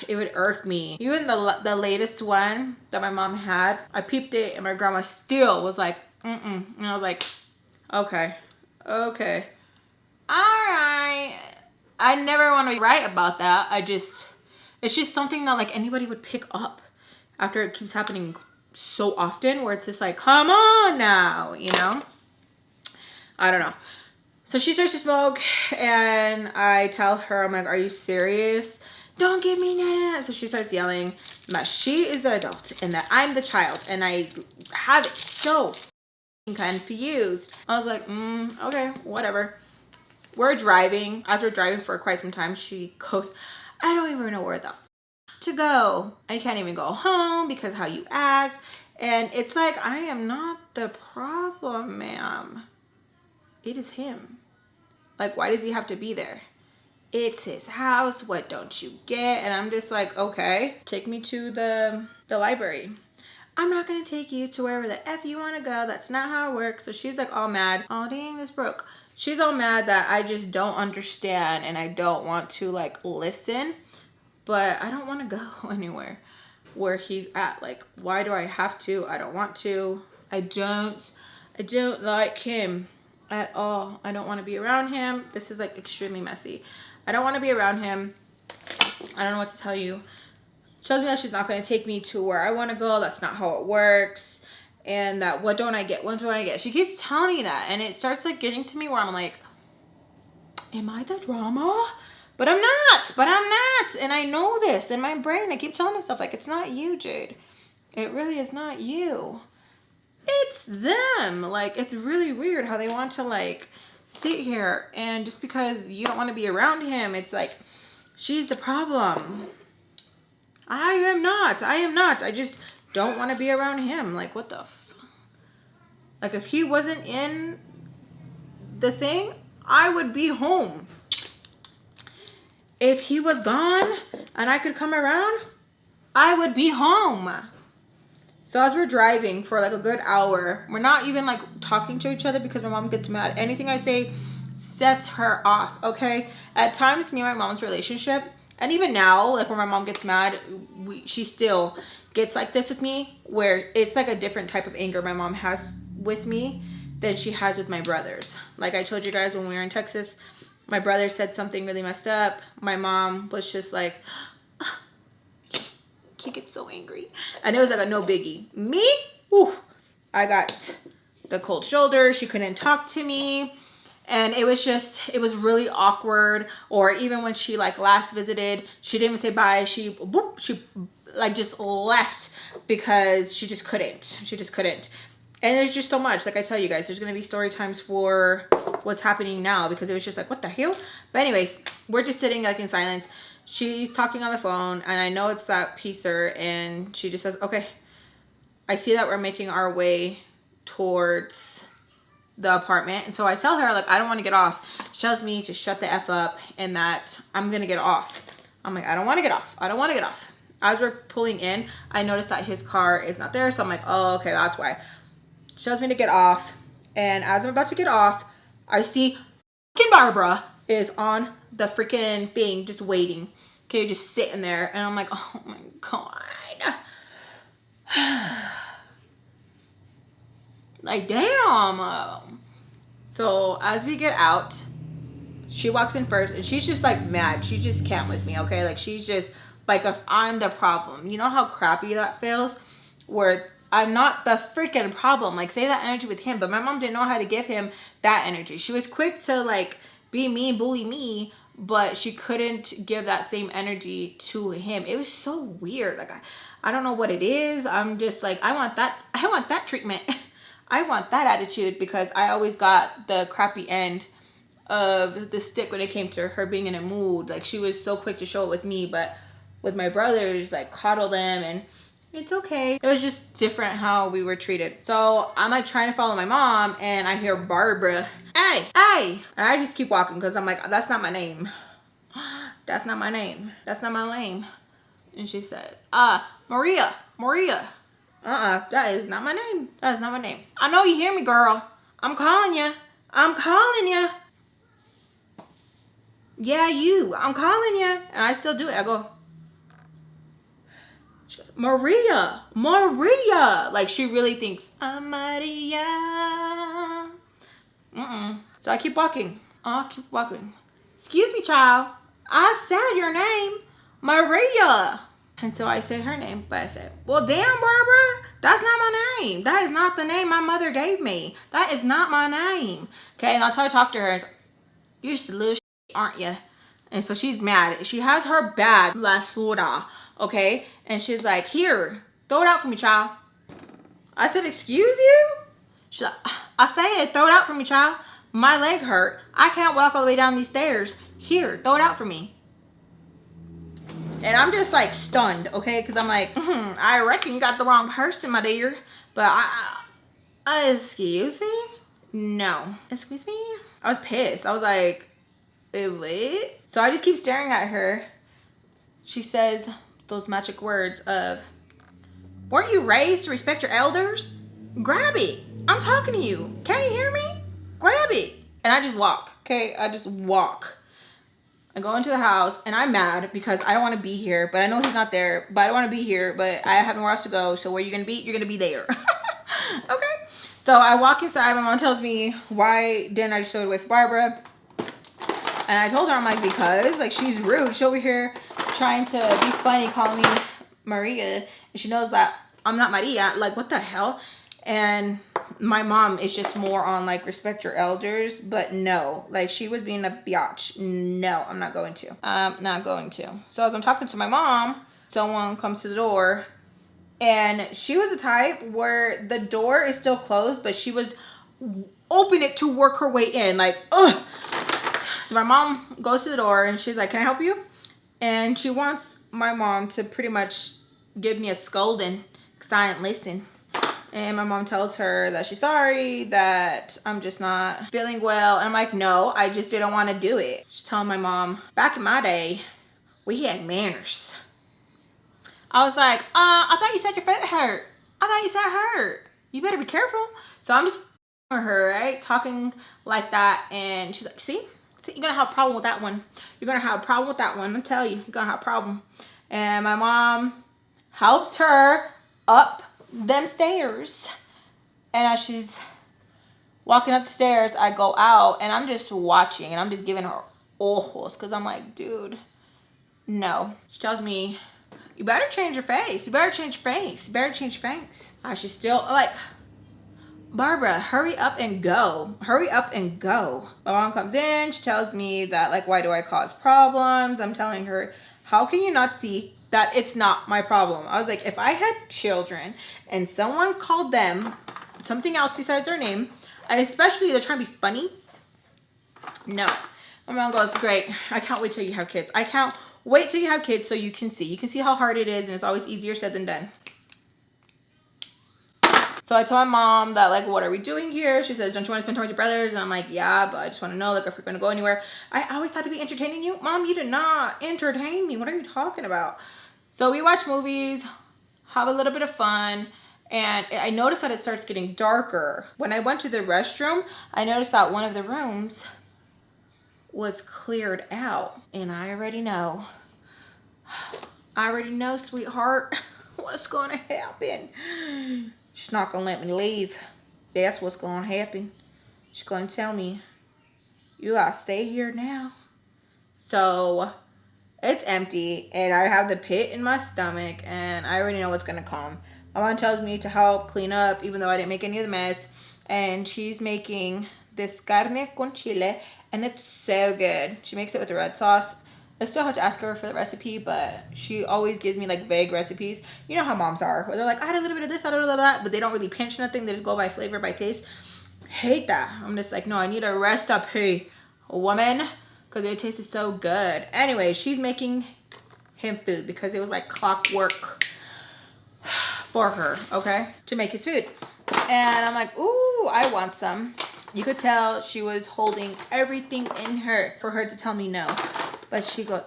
it would irk me. Even the latest one that my mom had, I peeped it, and my grandma still was like, and I was like, okay, all right. I never want to be right about that. It's just something that like anybody would pick up after it keeps happening so often, where it's just like, come on now, you know? I don't know. So she starts to smoke, and I tell her, I'm like, are you serious? Don't give me that. So she starts yelling that she is the adult and that I'm the child, and I have it so confused. I was like, okay, whatever. We're driving. As we're driving for quite some time, she goes, I don't even know where the to go. I can't even go home because how you act. And it's like, I am not the problem, ma'am. It is him. Like, why does he have to be there? It's his house. What don't you get? And I'm just like, okay, take me to the library. I'm not gonna take you to wherever the F you wanna go. That's not how it works. So she's like all mad. Oh dang, this broke. She's all mad that I just don't understand, and I don't want to like listen, but I don't want to go anywhere where he's at. Like, why do I have to? I don't want to. I don't like him at all. I don't want to be around him. This is like extremely messy. I don't want to be around him. I don't know what to tell you. She tells me that she's not going to take me to where I want to go. That's not how it works. And that, what don't I get? What don't I get? She keeps telling me that. And it starts like getting to me where I'm like, am I the drama? But I'm not. But I'm not. And I know this in my brain. I keep telling myself, like, it's not you, Jade. It really is not you. It's them. Like, it's really weird how they want to, like, sit here. And just because you don't want to be around him, it's like, she's the problem. I am not. I am not. I just don't want to be around him. Like, what the f... Like, if he wasn't in the thing, I would be home. If he was gone and I could come around, I would be home. So as we're driving for like a good hour, we're not even like talking to each other because my mom gets mad. Anything I say sets her off, okay? At times, me and my mom's relationship, and even now, like when my mom gets mad, she still gets like this with me, where it's like a different type of anger my mom has with me than she has with my brothers. Like I told you guys when we were in Texas, my brother said something really messed up. My mom was just like, he gets so angry. And it was like a no biggie. Me? Whew, I got the cold shoulder. She couldn't talk to me. And it was just, it was really awkward. Or even when she like last visited, she didn't even say bye. She like just left because she just couldn't. She just couldn't. And there's just so much. Like I tell you guys, there's going to be story times for what's happening now because it was just like, what the hell? But anyways, we're just sitting like in silence. She's talking on the phone and I know it's that piecer and she just says, okay, I see that we're making our way towards the apartment. And so I tell her, like, I don't want to get off. She tells me to shut the F up and that I'm going to get off. I'm like, I don't want to get off. I don't want to get off. As we're pulling in, I noticed that his car is not there. So I'm like, oh, okay, that's why. She tells me to get off. And as I'm about to get off, I see freaking Barbara is on the freaking thing just waiting. Okay, just sitting there. And I'm like, oh my God. Like, damn. So as we get out, she walks in first and she's just like mad. She just can't with me, okay? Like she's just like, if I'm the problem. You know how crappy that feels? Where I'm not the freaking problem. Like, save that energy with him. But my mom didn't know how to give him that energy. She was quick to like be mean, bully me, but she couldn't give that same energy to him. It was so weird. Like I don't know what it is. I'm just like, I want that treatment. I want that attitude because I always got the crappy end of the stick when it came to her being in a mood. Like she was so quick to show it with me, but with my brothers, like coddle them and it's okay. It was just different how we were treated. So I'm like trying to follow my mom and I hear Barbara, hey, hey. And I just keep walking because I'm like, that's not my name. That's not my name. That's not my name. And she said, Maria. That is not my name. That is not my name. I know you hear me, girl. I'm calling you. I'm calling you. Yeah, you. I'm calling you. And I still do it. I go, she goes, Maria. Like she really thinks, I'm Maria. So I keep walking. Excuse me, child. I said your name, Maria. And so I say her name, but I said, well, damn, Barbara, that's not my name. That is not the name my mother gave me. That is not my name. Okay, and that's how I talk to her. You're just a little shit, aren't you? And so she's mad. She has her bag, la soda, okay? And she's like, here, throw it out for me, child. I said, excuse you? She's like, I said, throw it out for me, child. My leg hurt. I can't walk all the way down these stairs. Here, throw it out for me. And I'm just like stunned, okay? Because I'm like, I reckon you got the wrong person, my dear. But excuse me? No. Excuse me? I was pissed. I was like, wait. So I just keep staring at her. She says those magic words of, weren't you raised to respect your elders? Grab it. I'm talking to you. Can't you hear me? Grab it. And I just walk, okay? I just walk. I go into the house and I'm mad because I don't want to be here, but I know he's not there, but I don't want to be here, but I have nowhere else to go. So where you're going to be? You're going to be there. Okay. So I walk inside. My mom tells me, why didn't I just throw it away for Barbara? And I told her, I'm like, because like she's rude. She's over here trying to be funny, calling me Maria. And she knows that I'm not Maria. Like, what the hell? And My mom is just more on like respect your elders, but no, like she was being a biatch. No, I'm not going to. I'm not going to. So as I'm talking to my mom, someone comes to the door, and she was the type where the door is still closed, but she was open it to work her way in, like, ugh. So my mom goes to the door and she's like, can I help you? And she wants my mom to pretty much give me a scolding because I didn't listen. And my mom tells her that she's sorry, that I'm just not feeling well. And I'm like, no, I just didn't want to do it. She's telling my mom, back in my day, we had manners. I was like, I thought you said your foot hurt. I thought you said hurt. You better be careful. So I'm just her, right? Talking like that. And she's like, see, you're going to have a problem with that one. You're going to have a problem with that one. I'll tell you, you're going to have a problem. And my mom helps her up them stairs. And as she's walking up the stairs, I go out and I'm just watching and I'm just giving her ojos because I'm like, dude, no. She tells me, you better change your face. You better change your face. You better change your face. She's still like, Barbara, hurry up and go. Hurry up and go. My mom comes in. She tells me that, like, why do I cause problems? I'm telling her, how can you not see that it's not my problem? I was like, if I had children and someone called them something else besides their name, and especially they're trying to be funny, no. My mom goes, great. I can't wait till you have kids. I can't wait till you have kids so you can see. You can see how hard it is, and it's always easier said than done. So I told my mom that, like, what are we doing here? She says, don't you want to spend time with your brothers? And I'm like, yeah, but I just want to know, like, if we're going to go anywhere. I always had to be entertaining you. Mom, you did not entertain me. What are you talking about? So we watch movies, have a little bit of fun, and I noticed that it starts getting darker. When I went to the restroom, I noticed that one of the rooms was cleared out. And I already know, sweetheart, what's going to happen. She's not going to let me leave. That's what's going to happen. She's going to tell me, you got to stay here now. So it's empty and I have the pit in my stomach and I already know what's going to come. My mom tells me to help clean up even though I didn't make any of the mess. And she's making this carne con chile and it's so good. She makes it with the red sauce. I still have to ask her for the recipe, but she always gives me like vague recipes. You know how moms are, where they're like, I had a little bit of this, I had a little bit of that, but they don't really pinch nothing. They just go by flavor, by taste. Hate that. I'm just like, no, I need a recipe, woman, because it tasted so good. Anyway, she's making him food because it was like clockwork for her, okay, to make his food. And I'm like, ooh, I want some. You could tell she was holding everything in her for her to tell me no. But she goes,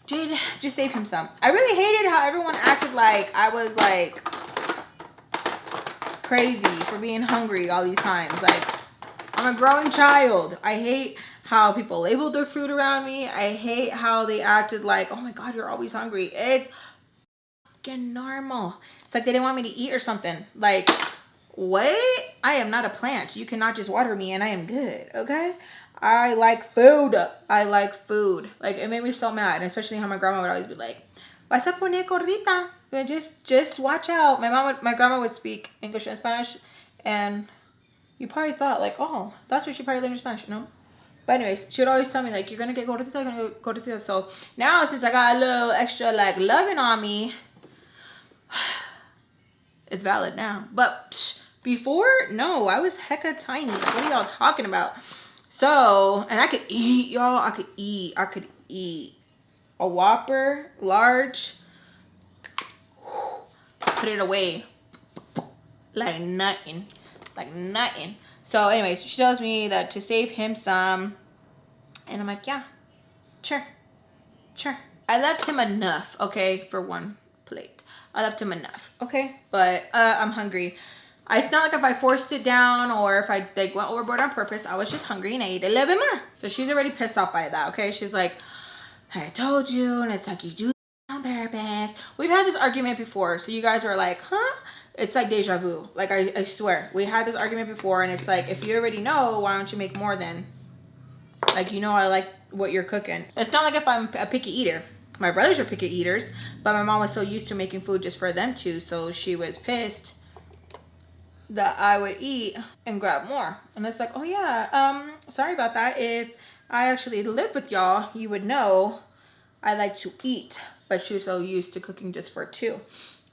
Jade, just save him some. I really hated how everyone acted like I was like crazy for being hungry all these times. Like, I'm a growing child. I hate how people labeled their food around me. I hate how they acted like, oh my God, you're always hungry. It's fucking normal. It's like they didn't want me to eat or something. Like, what? I am not a plant. You cannot just water me and I am good, okay? I like food. I like food. Like, it made me so mad. And especially how my grandma would always be like, vas a poner gordita. Just watch out. My grandma would speak English and Spanish. And you probably thought like, oh, that's where she probably learned Spanish, no? But anyways, she would always tell me like, you're going to get gordita, you're going to get gordita. So now since I got a little extra like loving on me, it's valid now. But before, no, I was hecka tiny. Like, what are y'all talking about? So, and I could eat, y'all. I could eat a Whopper, large, put it away like nothing, So anyways, she tells me that to save him some, and I'm like, yeah, sure. I left him enough, okay, for one plate. I left him enough, okay, but I'm hungry. It's not like if I forced it down or if I like went overboard on purpose. I was just hungry and I ate a little bit more. So she's already pissed off by that, okay? She's like, I told you, and it's like, you do on purpose. We've had this argument before, so you guys are like, huh? It's like deja vu. Like, I swear. We had this argument before, and it's like, if you already know, why don't you make more then? Like, you know I like what you're cooking. It's not like if I'm a picky eater. My brothers are picky eaters, but my mom was so used to making food just for them two, so she was pissed that I would eat and grab more. And it's like, oh yeah, sorry about that. If I actually lived with y'all, you would know I like to eat. But she was so used to cooking just for two.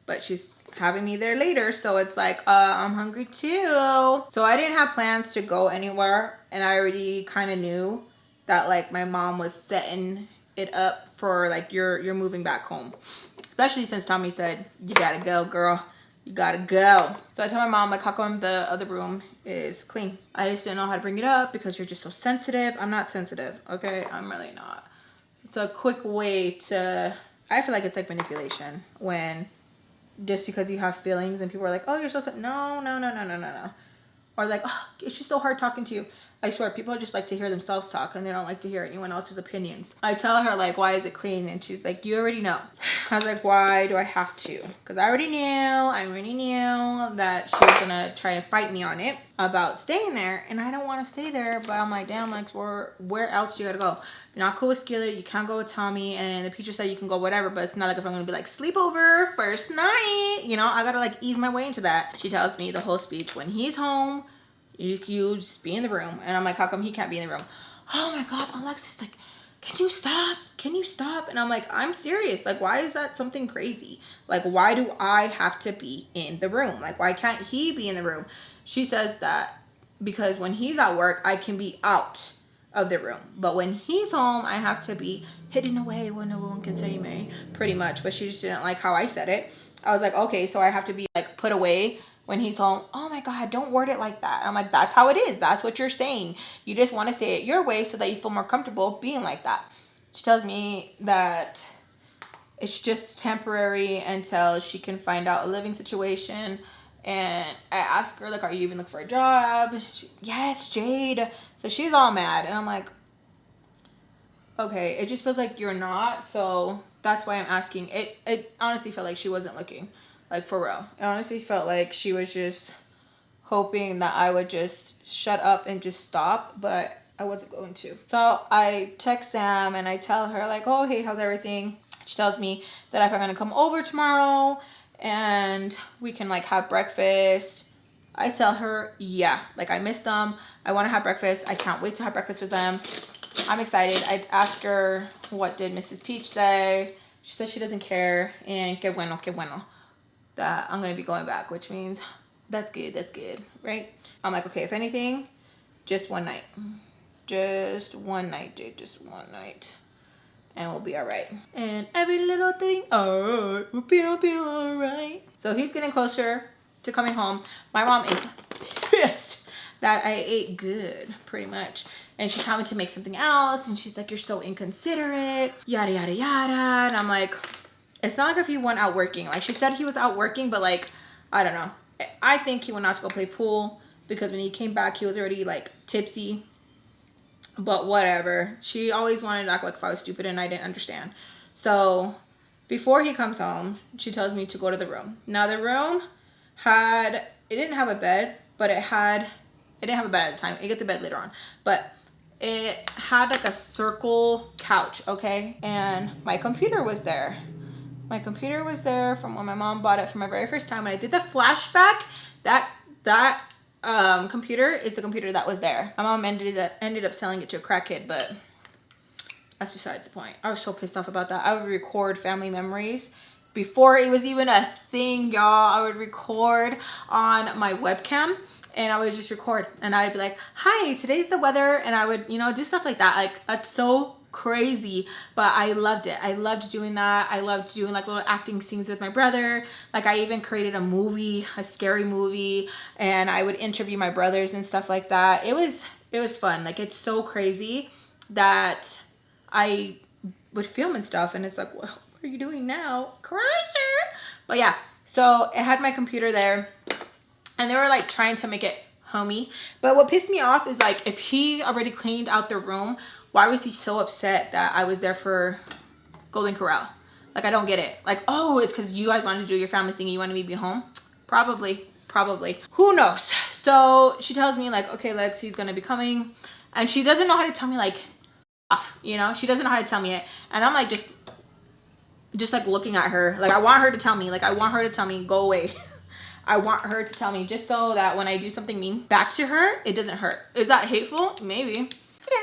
But she's having me there later, so it's like, I'm hungry too. So I didn't have plans to go anywhere, and I already kind of knew that like my mom was setting it up for like, you're moving back home. Especially since Tommy said, you gotta go, girl. You gotta go. So I told my mom, like, how come the other room is clean? I just didn't know how to bring it up because you're just so sensitive. I'm not sensitive, okay? I'm really not. It's a quick way to, I feel like it's like manipulation when just because you have feelings and people are like, oh, you're so sad. No. Or like, oh, it's just so hard talking to you. I swear, people just like to hear themselves talk and they don't like to hear anyone else's opinions. I tell her like, why is it clean? And she's like, you already know. I was like, why do I have to? Because I already knew that she was gonna try to fight me on it about staying there. And I don't want to stay there, but I'm like, damn, Lex, where else do you gotta go? You're not cool with Skillet, you can't go with Tommy, and the teacher said you can go whatever, but it's not like if I'm gonna be like, sleepover, first night, you know, I gotta like ease my way into that. She tells me the whole speech, when he's home, you just be in the room. And I'm like, how come he can't be in the room? Oh my God, Alexis, like, can you stop? Can you stop? And I'm like, I'm serious. Like, why is that something crazy? Like, why do I have to be in the room? Like, why can't he be in the room? She says that because when he's at work, I can be out of the room. But when he's home, I have to be hidden away where no one can see me, pretty much. But she just didn't like how I said it. I was like, okay, so I have to be like put away when he's home. Oh my God, don't word it like that. I'm like, that's how it is. That's what you're saying. You just want to say it your way so that you feel more comfortable being like that. She tells me that it's just temporary until she can find out a living situation. And I ask her, like, are you even looking for a job? Yes, Jade. So she's all mad. And I'm like, okay, it just feels like you're not. So that's why I'm asking. It honestly felt like she wasn't looking. Like, for real. It honestly felt like she was just hoping that I would just shut up and just stop. But I wasn't going to. So I text Sam and I tell her, like, oh, hey, how's everything? She tells me that if I'm going to come over tomorrow and we can like have breakfast. I tell her, yeah, like I miss them. I want to have breakfast. I can't wait to have breakfast with them. I'm excited. I asked her, what did Mrs. Peach say? She said she doesn't care. And que bueno, that I'm going to be going back, which means that's good, right? I'm like, okay, if anything, just one night. Just one night, dude, just one night. And we'll be all right. And every little thing, oh, will be all right. So he's getting closer to coming home. My mom is pissed that I ate good, pretty much. And she told me to make something else. And she's like, you're so inconsiderate, yada, yada, yada. And I'm like, it's not like if he went out working. Like, she said he was out working, but like, I don't know. I think he went out to go play pool because when he came back, he was already like tipsy. But whatever. She always wanted to act like if I was stupid and I didn't understand. So before he comes home, she tells me to go to the room. Now the room it didn't have a bed, but it didn't have a bed at the time. It gets a bed later on. But it had like a circle couch, okay? And my computer was there. My computer was there from when my mom bought it for my very first time. When I did the flashback, that computer is the computer that was there. My mom ended up selling it to a crackhead, but that's besides the point. I was so pissed off about that. I would record family memories before it was even a thing, y'all. I would record on my webcam and I would just record and I'd be like, hi, today's the weather. And I would, you know, do stuff like that. Like, that's so crazy, but I loved it. I loved doing that. I loved doing like little acting scenes with my brother. Like, I even created a movie, a scary movie, and I would interview my brothers and stuff like that. It was fun. Like, it's so crazy that I would film and stuff, and it's like, well, what are you doing now? Crazy. But yeah, so it had my computer there, and they were like trying to make it homey. But what pissed me off is like, if he already cleaned out the room, why was he so upset that I was there for Golden Corral? Like, I don't get it. Like, oh, it's because you guys wanted to do your family thing and you wanted me to be home? Probably. Who knows? So she tells me like, okay, Lex, he's going to be coming. And she doesn't know how to tell me like, off, you know? She doesn't know how to tell me it. And I'm like, just like looking at her. Like, I want her to tell me. Like, I want her to tell me, go away. I want her to tell me just so that when I do something mean back to her, it doesn't hurt. Is that hateful? Maybe. Say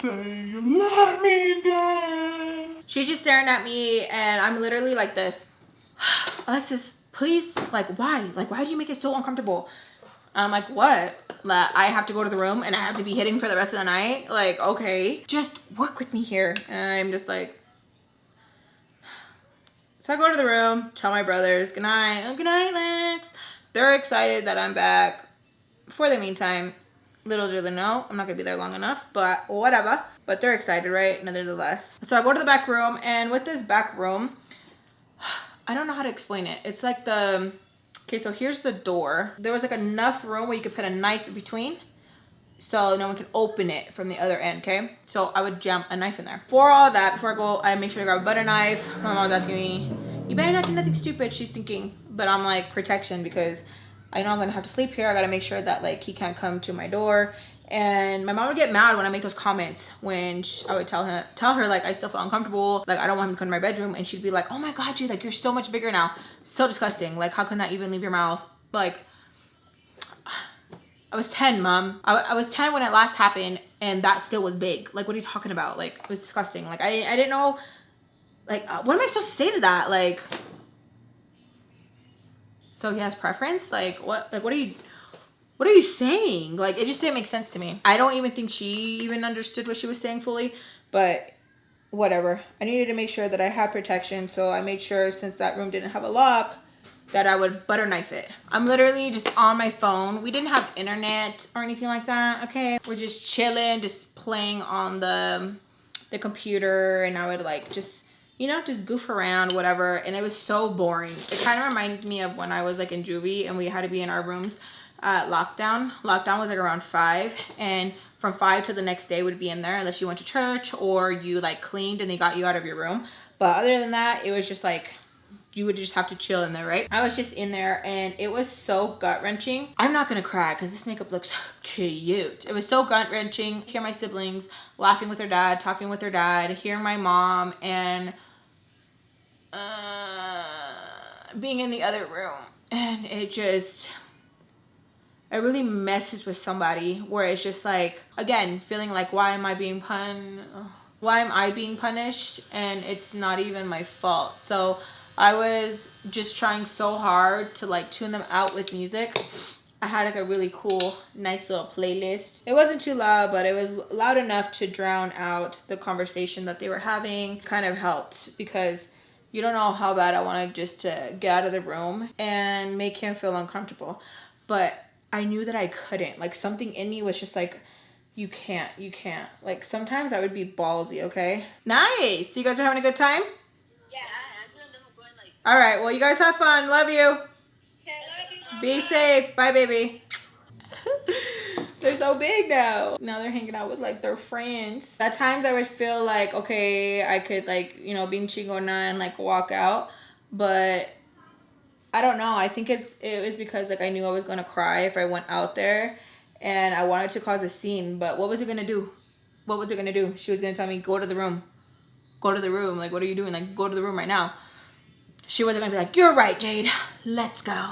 you love me again. She's just staring at me and I'm literally like this. Alexis, please, like why? Like why do you make it so uncomfortable? And I'm like, what? That I have to go to the room and I have to be hitting for the rest of the night? Like, okay, just work with me here. And I'm just like, so I go to the room, tell my brothers, good night. Oh, good night, Lex. They're excited that I'm back. For the meantime, little do they know, I'm not gonna be there long enough, but whatever. But they're excited, right? Nevertheless. So I go to the back room, and with this back room, I don't know how to explain it. It's like the, okay, so here's the door. There was like enough room where you could put a knife in between so no one can open it from the other end, okay? So I would jam a knife in there. For all that, before I go, I make sure to grab a butter knife. My mom was asking me, you better not do nothing stupid, she's thinking. But I'm like, protection, because I know I'm gonna have to sleep here. I gotta make sure that like he can't come to my door. And my mom would get mad when I make those comments when I would tell her like I still feel uncomfortable, like I don't want him to come to my bedroom, and she'd be like, oh my god, Jay, like you're so much bigger now. So disgusting. Like how can that even leave your mouth? Like I was 10, Mom. I was 10 when it last happened, and that still was big. Like, what are you talking about? Like, it was disgusting. Like, I didn't know, like, what am I supposed to say to that? Like, so he has preference? Like, what are you saying? Like, it just didn't make sense to me. I don't even think she even understood what she was saying fully, but whatever. I needed to make sure that I had protection, so I made sure, since that room didn't have a lock, that I would butter knife it. I'm literally just on my phone. We didn't have internet or anything like that, okay? We're just chilling, just playing on the computer, and I would like just, you know, just goof around, whatever. And it was so boring. It kind of reminded me of when I was like in juvie and we had to be in our rooms at lockdown. Lockdown was like around 5, and from 5 to the next day would be in there unless you went to church or you like cleaned and they got you out of your room. But other than that, it was just like, you would just have to chill in there, right? I was just in there and it was so gut-wrenching. I'm not gonna cry because this makeup looks cute. It was so gut-wrenching. Hear my siblings laughing with their dad, talking with their dad, hear my mom, and being in the other room. And it really messes with somebody where it's just like, again, feeling like, why am I being punished? And it's not even my fault. So I was just trying so hard to like tune them out with music. I had like a really cool, nice little playlist. It wasn't too loud, but it was loud enough to drown out the conversation that they were having. Kind of helped, because you don't know how bad I wanted just to get out of the room and make him feel uncomfortable. But I knew that I couldn't. Like something in me was just like, you can't. Like sometimes I would be ballsy, okay? Nice. So you guys are having a good time? All right, well, you guys have fun. Love you. Okay, love you. Be safe. Bye, baby. They're so big now. Now they're hanging out with like their friends. At times I would feel like, okay, I could like, you know, being chingo na and like walk out. But I don't know. I think it was because like I knew I was going to cry if I went out there. And I wanted to cause a scene. But what was it going to do? What was it going to do? She was going to tell me, go to the room. Go to the room. Like, what are you doing? Like, go to the room right now. She wasn't gonna be like, you're right, Jade, let's go.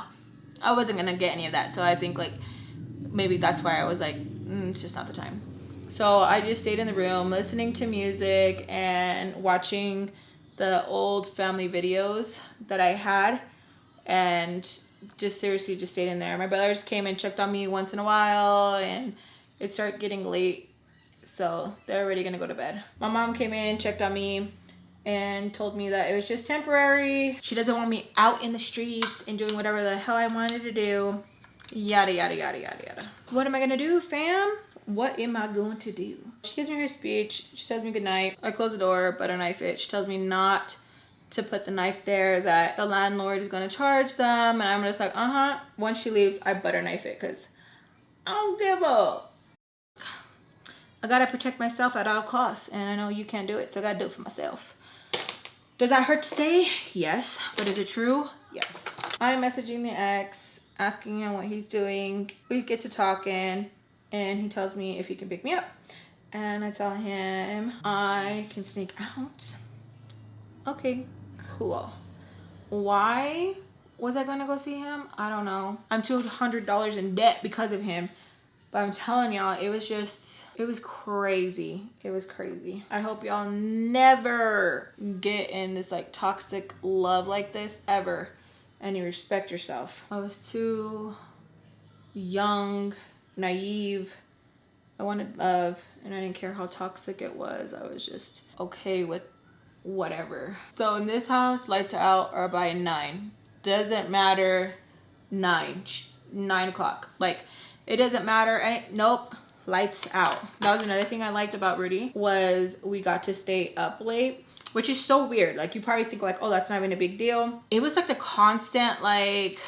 I wasn't gonna get any of that. So I think like maybe that's why I was like, it's just not the time. So I just stayed in the room listening to music and watching the old family videos that I had, and just seriously just stayed in there. My brothers came and checked on me once in a while, and it started getting late, so they're already gonna go to bed. My mom came in, checked on me, and told me that it was just temporary. She doesn't want me out in the streets and doing whatever the hell I wanted to do. Yada, yada, yada, yada, yada. What am I gonna do, fam? What am I going to do? She gives me her speech. She tells me goodnight. I close the door, butter knife it. She tells me not to put the knife there, that the landlord is gonna charge them. And I'm just like, Once she leaves, I butter knife it because I don't give up. I gotta protect myself at all costs, and I know you can't do it, so I gotta do it for myself. Does that hurt to say? Yes. But is it true? Yes. I'm messaging the ex, asking him what he's doing. We get to talking, and he tells me if he can pick me up. And I tell him I can sneak out. Okay, cool. why was I gonna go see him? I don't know. I'm $200 in debt because of him. But I'm telling y'all, it was crazy. It was crazy. I hope y'all never get in this like toxic love like this ever. And you respect yourself. I was too young, naive. I wanted love and I didn't care how toxic it was. I was just okay with whatever. So in this house, lights are out or by 9. Doesn't matter. 9 o'clock. Like, it doesn't matter. Nope. Lights out. That was another thing I liked about Rudy, was we got to stay up late, which is so weird. Like, you probably think like, oh, that's not even a big deal. It was like the constant, like,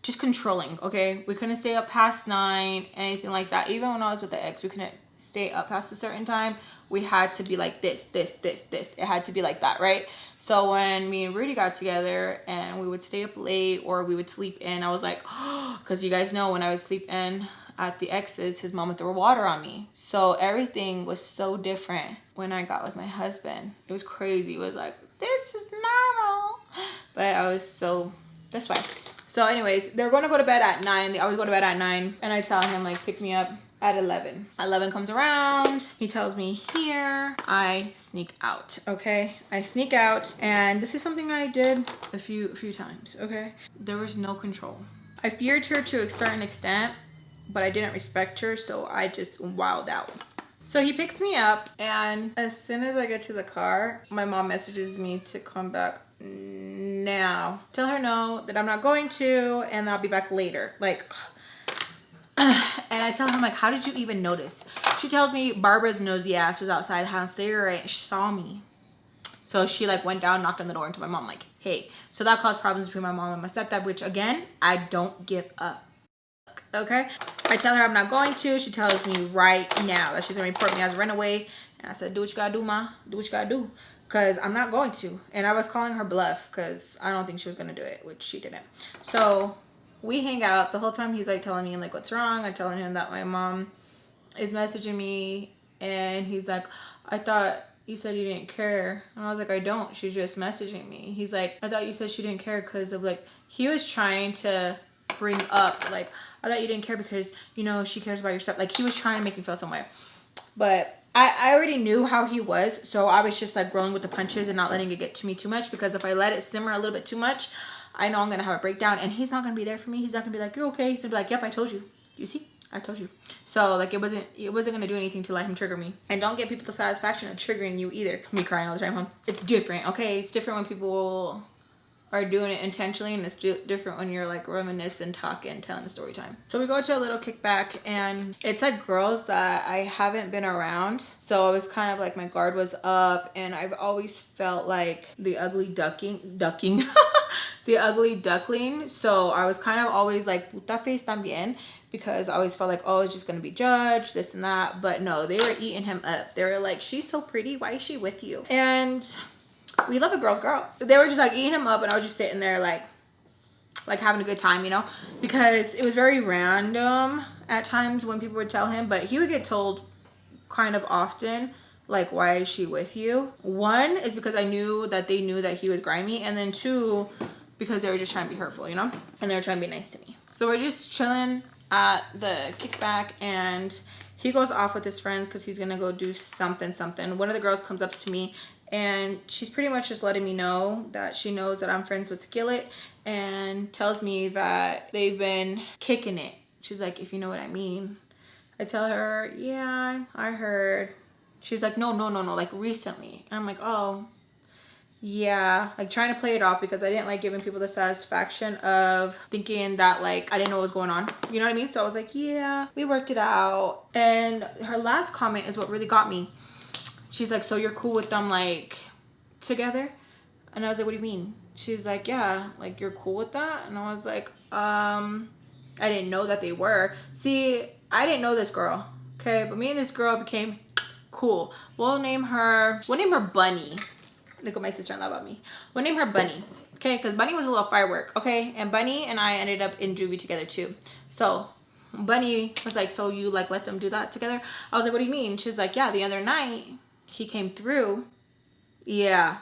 just controlling, okay? We couldn't stay up past 9, anything like that. Even when I was with the ex, we couldn't stay up past a certain time. We had to be like this. It had to be like that, right? So when me and Rudy got together and we would stay up late or we would sleep in, I was like, oh, because you guys know when I would sleep in at the ex's, his mom would throw water on me. So everything was so different when I got with my husband. It was crazy. It was like, this is normal. But I was so, that's fine. So anyways, they're going to go to bed at 9. They always go to bed at 9. And I tell him, like, pick me up at 11. 11 comes around. He tells me here. I sneak out, okay? I sneak out. And this is something I did a few times, okay? There was no control. I feared her to a certain extent, but I didn't respect her, so I just wilded out. So he picks me up, and as soon as I get to the car, my mom messages me to come back now. Tell her no, that I'm not going to, and I'll be back later. Like, and I tell her, I'm like, how did you even notice? She tells me Barbara's nosy ass was outside having a cigarette and she saw me. So she like went down, knocked on the door, and told my mom, like, hey. So that caused problems between my mom and my stepdad, which again, I don't give up. Okay, I tell her I'm not going to. She tells me right now that she's gonna report me as a runaway. And I said, do what you gotta do, ma. Do what you gotta do, because I'm not going to. And I was calling her bluff because I don't think she was gonna do it, which she didn't. So we hang out. The whole time he's like telling me like what's wrong. I'm telling him that my mom is messaging me, and he's like, I thought you said you didn't care. And I was like, I don't. She's just messaging me. He's like, I thought you said she didn't care because of like, he was trying to bring up like, I thought you didn't care because, you know, she cares about your stuff. Like, he was trying to make me feel some way. But I already knew how he was, so I was just like rolling with the punches and not letting it get to me too much, because if I let it simmer a little bit too much, I know I'm gonna have a breakdown, and he's not gonna be there for me. He's not gonna be like, you're okay. He's gonna be like, yep, I told you. You see, I told you. So like, it wasn't gonna do anything to let him trigger me. And don't get people the satisfaction of triggering you either. Me crying all the time, huh? It's different, okay? It's different when people are doing it intentionally, and it's different when you're like reminiscing, talking, telling a story time. So we go to a little kickback, and it's like girls that I haven't been around, so I was kind of like, my guard was up, and I've always felt like the ugly ducking the ugly duckling. So I was kind of always like puta face también, because I always felt like, oh, it's just gonna be judged, this and that. But no, they were eating him up. They were like, she's so pretty, why is she with you? And we love a girl's girl. They were just like eating him up, and I was just sitting there like having a good time, you know, because it was very random at times when people would tell him, but he would get told kind of often, like, why is she with you? One is because I knew that they knew that he was grimy, and then two, because they were just trying to be hurtful, you know, and they were trying to be nice to me. So we're just chilling at the kickback, and he goes off with his friends because he's gonna go do something. One of the girls comes up to me, and she's pretty much just letting me know that she knows that I'm friends with Skillet, and tells me that they've been kicking it. She's like, if you know what I mean. I tell her, yeah, I heard. She's like, no, like recently. And I'm like, oh, yeah. Like, trying to play it off because I didn't like giving people the satisfaction of thinking that like I didn't know what was going on. You know what I mean? So I was like, yeah, we worked it out. And her last comment is what really got me. She's like, so you're cool with them like together? And I was like, what do you mean? She's like, yeah, like you're cool with that? And I was like, I didn't know that they were. See, I didn't know this girl, okay? But me and this girl became cool. We'll name her Bunny. Look what my sister-in-law about me. We'll name her Bunny, okay? Because Bunny was a little firework, okay? And Bunny and I ended up in juvie together too. So Bunny was like, so you like let them do that together? I was like, what do you mean? She's like, yeah, the other night he came through. Yeah.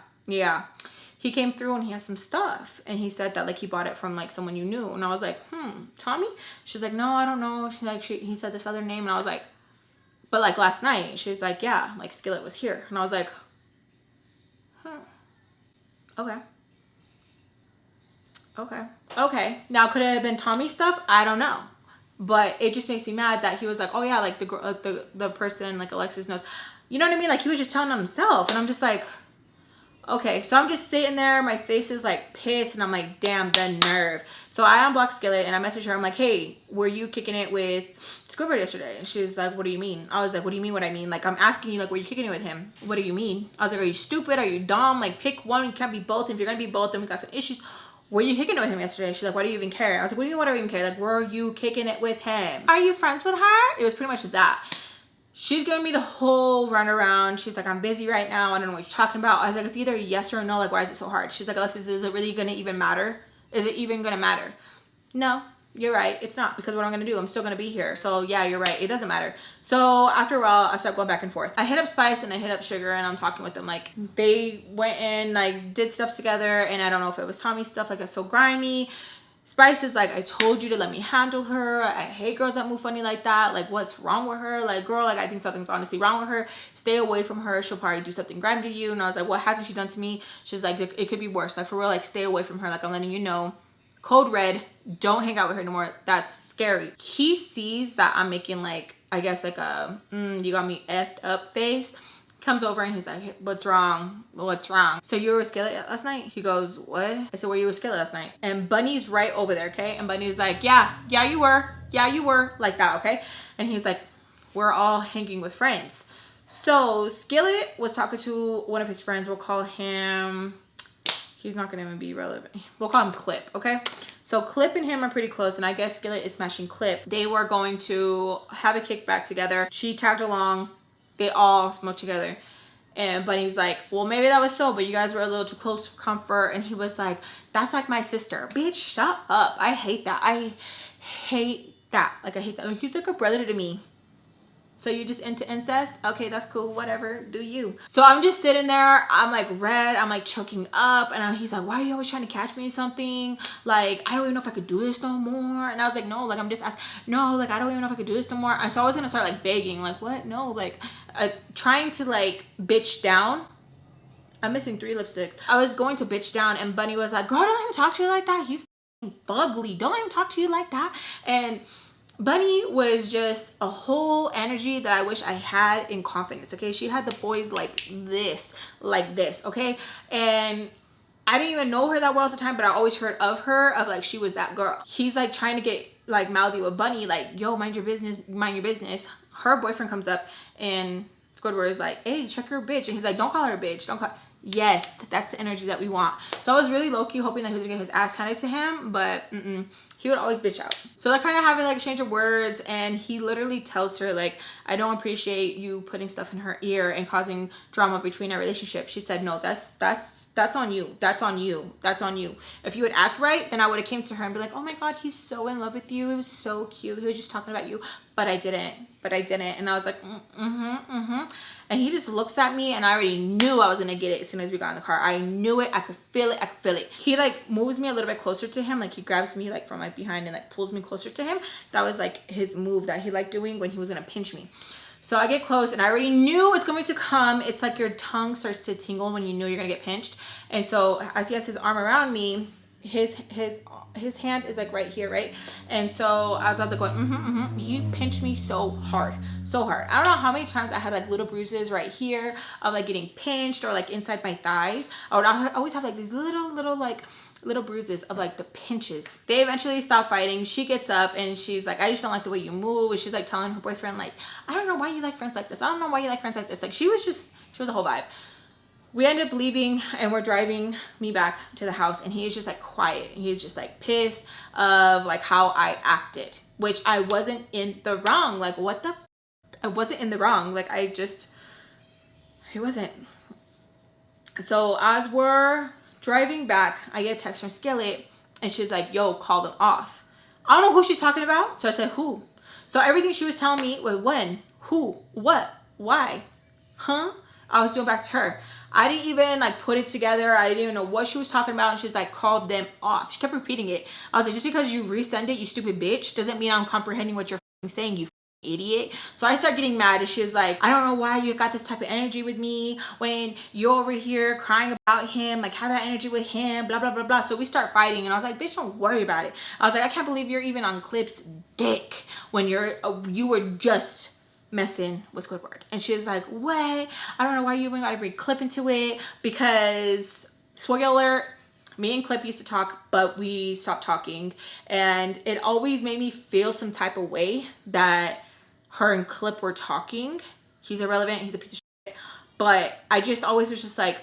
he came through and he has some stuff. And he said that like he bought it from like someone you knew. And I was like, Tommy? She's like, no, I don't know. He said this other name. And I was like, but like last night, she's like, yeah, like Skillet was here. And I was like, okay. Okay. Now, could it have been Tommy's stuff? I don't know. But it just makes me mad that he was like, oh yeah, like the person, like Alexis knows. You know what I mean? Like he was just telling on himself. And I'm just like, okay. So I'm just sitting there. My face is like pissed. And I'm like, damn, the nerve. So I unblocked Skillet and I messaged her. I'm like, hey, were you kicking it with Squidward yesterday? And she's like, what do you mean? I was like, what do you mean what I mean? Like, I'm asking you, like, were you kicking it with him? What do you mean? I was like, are you stupid? Are you dumb? Like, pick one. You can't be both. If you're going to be both, then we got some issues. Were you kicking it with him yesterday? She's like, why do you even care? I was like, what do you mean, what do I even care? Like, were you kicking it with him? Are you friends with her? It was pretty much that. She's giving me the whole runaround. She's like, I'm busy right now. I don't know what you're talking about. I was like, it's either yes or no. Like, why is it so hard? She's like, Alexis, is it really going to even matter? Is it even going to matter? No, you're right. It's not, because what I'm going to do, I'm still going to be here. So yeah, you're right. It doesn't matter. So after a while, I start going back and forth. I hit up Spice and I hit up Sugar and I'm talking with them. Like they went in, like did stuff together. And I don't know if it was Tommy's stuff. Like it's so grimy. Spice is like, I told you to let me handle her. I hate girls that move funny like that. Like, what's wrong with her? Like, girl, like, I think something's honestly wrong with her. Stay away from her. She'll probably do something grimy to you. And I was like, what hasn't she done to me? She's like, it could be worse. Like, for real, like, stay away from her. Like, I'm letting you know. Code red. Don't hang out with her no more. That's scary. He sees that I'm making, like, I guess, like a, you got me effed up face. Comes over and he's like, hey, what's wrong? What's wrong? So you were with Skillet last night? He goes, what? I said, were you with Skillet last night? And Bunny's right over there, okay? And Bunny's like, yeah, you were. Yeah, you were. Like that, okay? And he's like, we're all hanging with friends. So Skillet was talking to one of his friends. We'll call him, he's not gonna even be relevant. We'll call him Clip, okay? So Clip and him are pretty close, and I guess Skillet is smashing Clip. They were going to have a kickback together. She tagged along. They all smoked together. And Bunny's like, well, maybe that was so, but you guys were a little too close for comfort. And he was like, that's like my sister. Bitch, shut up. I hate that. I hate that. Like, I hate that. Like, he's like a brother to me. So you just into incest? Okay, that's cool. Whatever. Do you. So I'm just sitting there. I'm like red. I'm like choking up. And he's like, why are you always trying to catch me in something? Like, I don't even know if I could do this no more. And I was like, no, like, I'm just asking. No, like, I don't even know if I could do this no more. So I was going to start like begging. Like, what? No, like trying to like bitch down. I'm missing 3 lipsticks. I was going to bitch down and Bunny was like, girl, don't let him talk to you like that. He's ugly. Don't let him talk to you like that. And Bunny was just a whole energy that I wish I had in Confidence, okay? She had the boys like this, okay? And I didn't even know her that well at the time, but I always heard of her, of like she was that girl. He's like trying to get like mouthy with Bunny, like, yo, mind your business, mind your business. Her boyfriend comes up and Squidward is like, hey, check her bitch. And he's like, don't call her a bitch, don't call her. Yes, that's the energy that we want. So I was really low-key hoping that he was gonna get his ass handed to him, but he would always bitch out. So they're kind of having like exchange of words, and he literally tells her like, I don't appreciate you putting stuff in her ear and causing drama between our relationship. She said, no, that's on you. That's on you. That's on you. If you would act right, then I would have came to her and be like, oh my God, he's so in love with you. It was so cute. He was just talking about you. But I didn't. And I was like, And he just looks at me, and I already knew I was going to get it as soon as we got in the car. I knew it. I could feel it. He like moves me a little bit closer to him. Like he grabs me like from like behind and like pulls me closer to him. That was like his move that he liked doing when he was going to pinch me. So I get close and I already knew it's going to come. It's like your tongue starts to tingle when you know you're going to get pinched. And so as he has his arm around me, his hand is like right here, right? And so as I was like going, he pinched me so hard. I don't know how many times I had like little bruises right here of like getting pinched, or like inside my thighs. I would always have like these little bruises of like the pinches. They eventually stop fighting. She gets up and she's like, I just don't like the way you move. And she's like telling her boyfriend like, I don't know why you like friends like this. I don't know why you like friends like this. Like she was a whole vibe. We ended up leaving and we're driving me back to the house, and he is just like quiet. He's just like pissed of like how I acted, which I wasn't in the wrong. Like what the, I wasn't in the wrong. Like I wasn't. So as we're driving back, I get a text from Skillet and she's like, yo, call them off. I don't know who she's talking about. So I said, who? So everything she was telling me was when, who, what, why, huh? I was doing back to her. I didn't even like put it together. I didn't even know what she was talking about. And she's like, called them off. She kept repeating it. I was like, just because you resend it, you stupid bitch, doesn't mean I'm comprehending what you're saying, you idiot. So I start getting mad, and she's like, I don't know why you got this type of energy with me when you're over here crying about him, like have that energy with him, blah blah blah blah. So we start fighting, and I was like, bitch, don't worry about it. I was like, I can't believe you're even on Clip's dick when you were just messing with Squidward. And she's like, what? I don't know why you even got to bring Clip into it, because spoiler alert, me and Clip used to talk, but we stopped talking, and it always made me feel some type of way that her and Clip were talking. He's irrelevant, he's a piece of shit, but I just always was just like,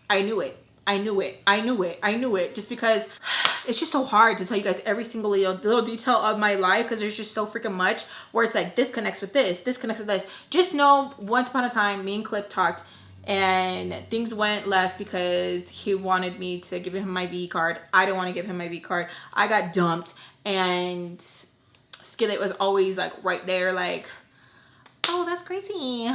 I knew it, just because it's just so hard to tell you guys every single little detail of my life, because there's just so freaking much where it's like, this connects with this, this connects with this. Just know, once upon a time, me and Clip talked, and things went left because he wanted me to give him my V card. I didn't want to give him my V card. I got dumped, and Skillet was always like right there, like, oh, that's crazy.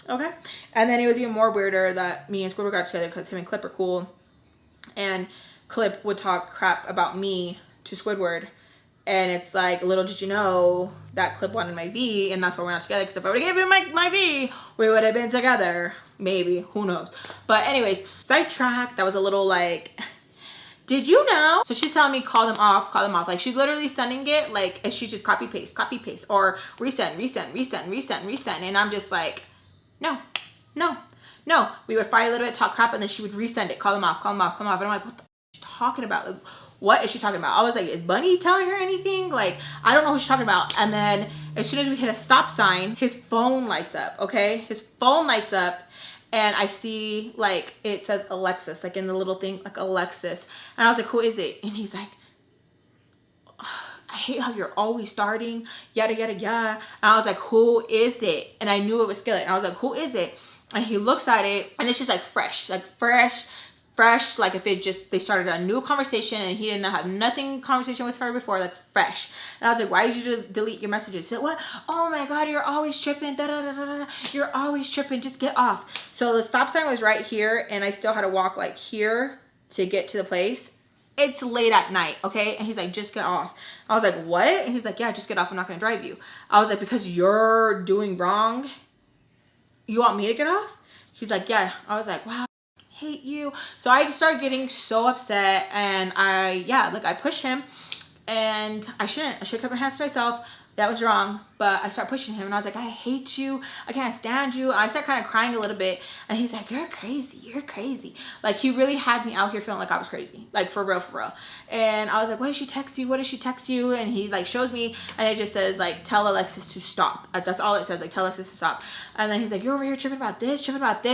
Okay. And then it was even more weirder that me and Squidward got together because him and Clip are cool, and Clip would talk crap about me to Squidward. And it's like, little did you know that Clip wanted my V, and that's why we're not together. Because if I would have given him my V, we would have been together. Maybe, who knows. But anyways, sidetrack. That was a little like, did you know? So she's telling me, call them off, call them off. Like, she's literally sending it like, if she just copy paste, or resend. And I'm just like, no. We would fight a little bit, talk crap, and then she would resend it, call them off. And I'm like, what the f is she talking about? Like, what is she talking about? I was like, is Bunny telling her anything? Like, I don't know who she's talking about. And then as soon as we hit a stop sign, his phone lights up, okay? His phone lights up, and I see, like, it says Alexis, like in the little thing, like Alexis. And I was like, who is it? And he's like, I hate how you're always starting, yada, yada, yada. And I was like, who is it? And I knew it was Skillet. And I was like, who is it? And he looks at it, and it's just like fresh, like if it just, they started a new conversation and he didn't have nothing conversation with her before, like fresh. And I was like, why did you delete your messages? He said, what? Oh my God, you're always tripping, you're always tripping, just get off. So the stop sign was right here, and I still had to walk like here to get to the place. It's late at night, okay? And he's like, just get off. I was like, what? And he's like, yeah, just get off, I'm not gonna drive you. I was like, because you're doing wrong, you want me to get off? He's like, yeah. I was like, wow, hate you. So I started getting so upset, and I pushed him, and I should have kept my hands to myself. That was wrong. But I started pushing him, and I was like, I hate you, I can't stand you. And I started kind of crying a little bit, and he's like, you're crazy. Like, he really had me out here feeling like I was crazy, like for real. And I was like, what did she text you? And he like shows me, and it just says like, tell Alexis to stop. Like, that's all it says, like, tell Alexis to stop. And then he's like, you're over here tripping about this,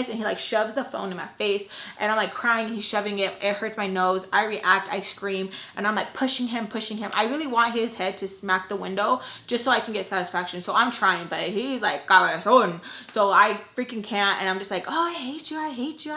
and he like shoves the phone in my face, and I'm like crying, and he's shoving it. It hurts my nose. I react, I scream, and I'm like pushing him. I really want his head to smack the window just so I can get satisfaction. So I'm trying, but he's like, cabezón. So I freaking can't, and I'm just like, oh, I hate you.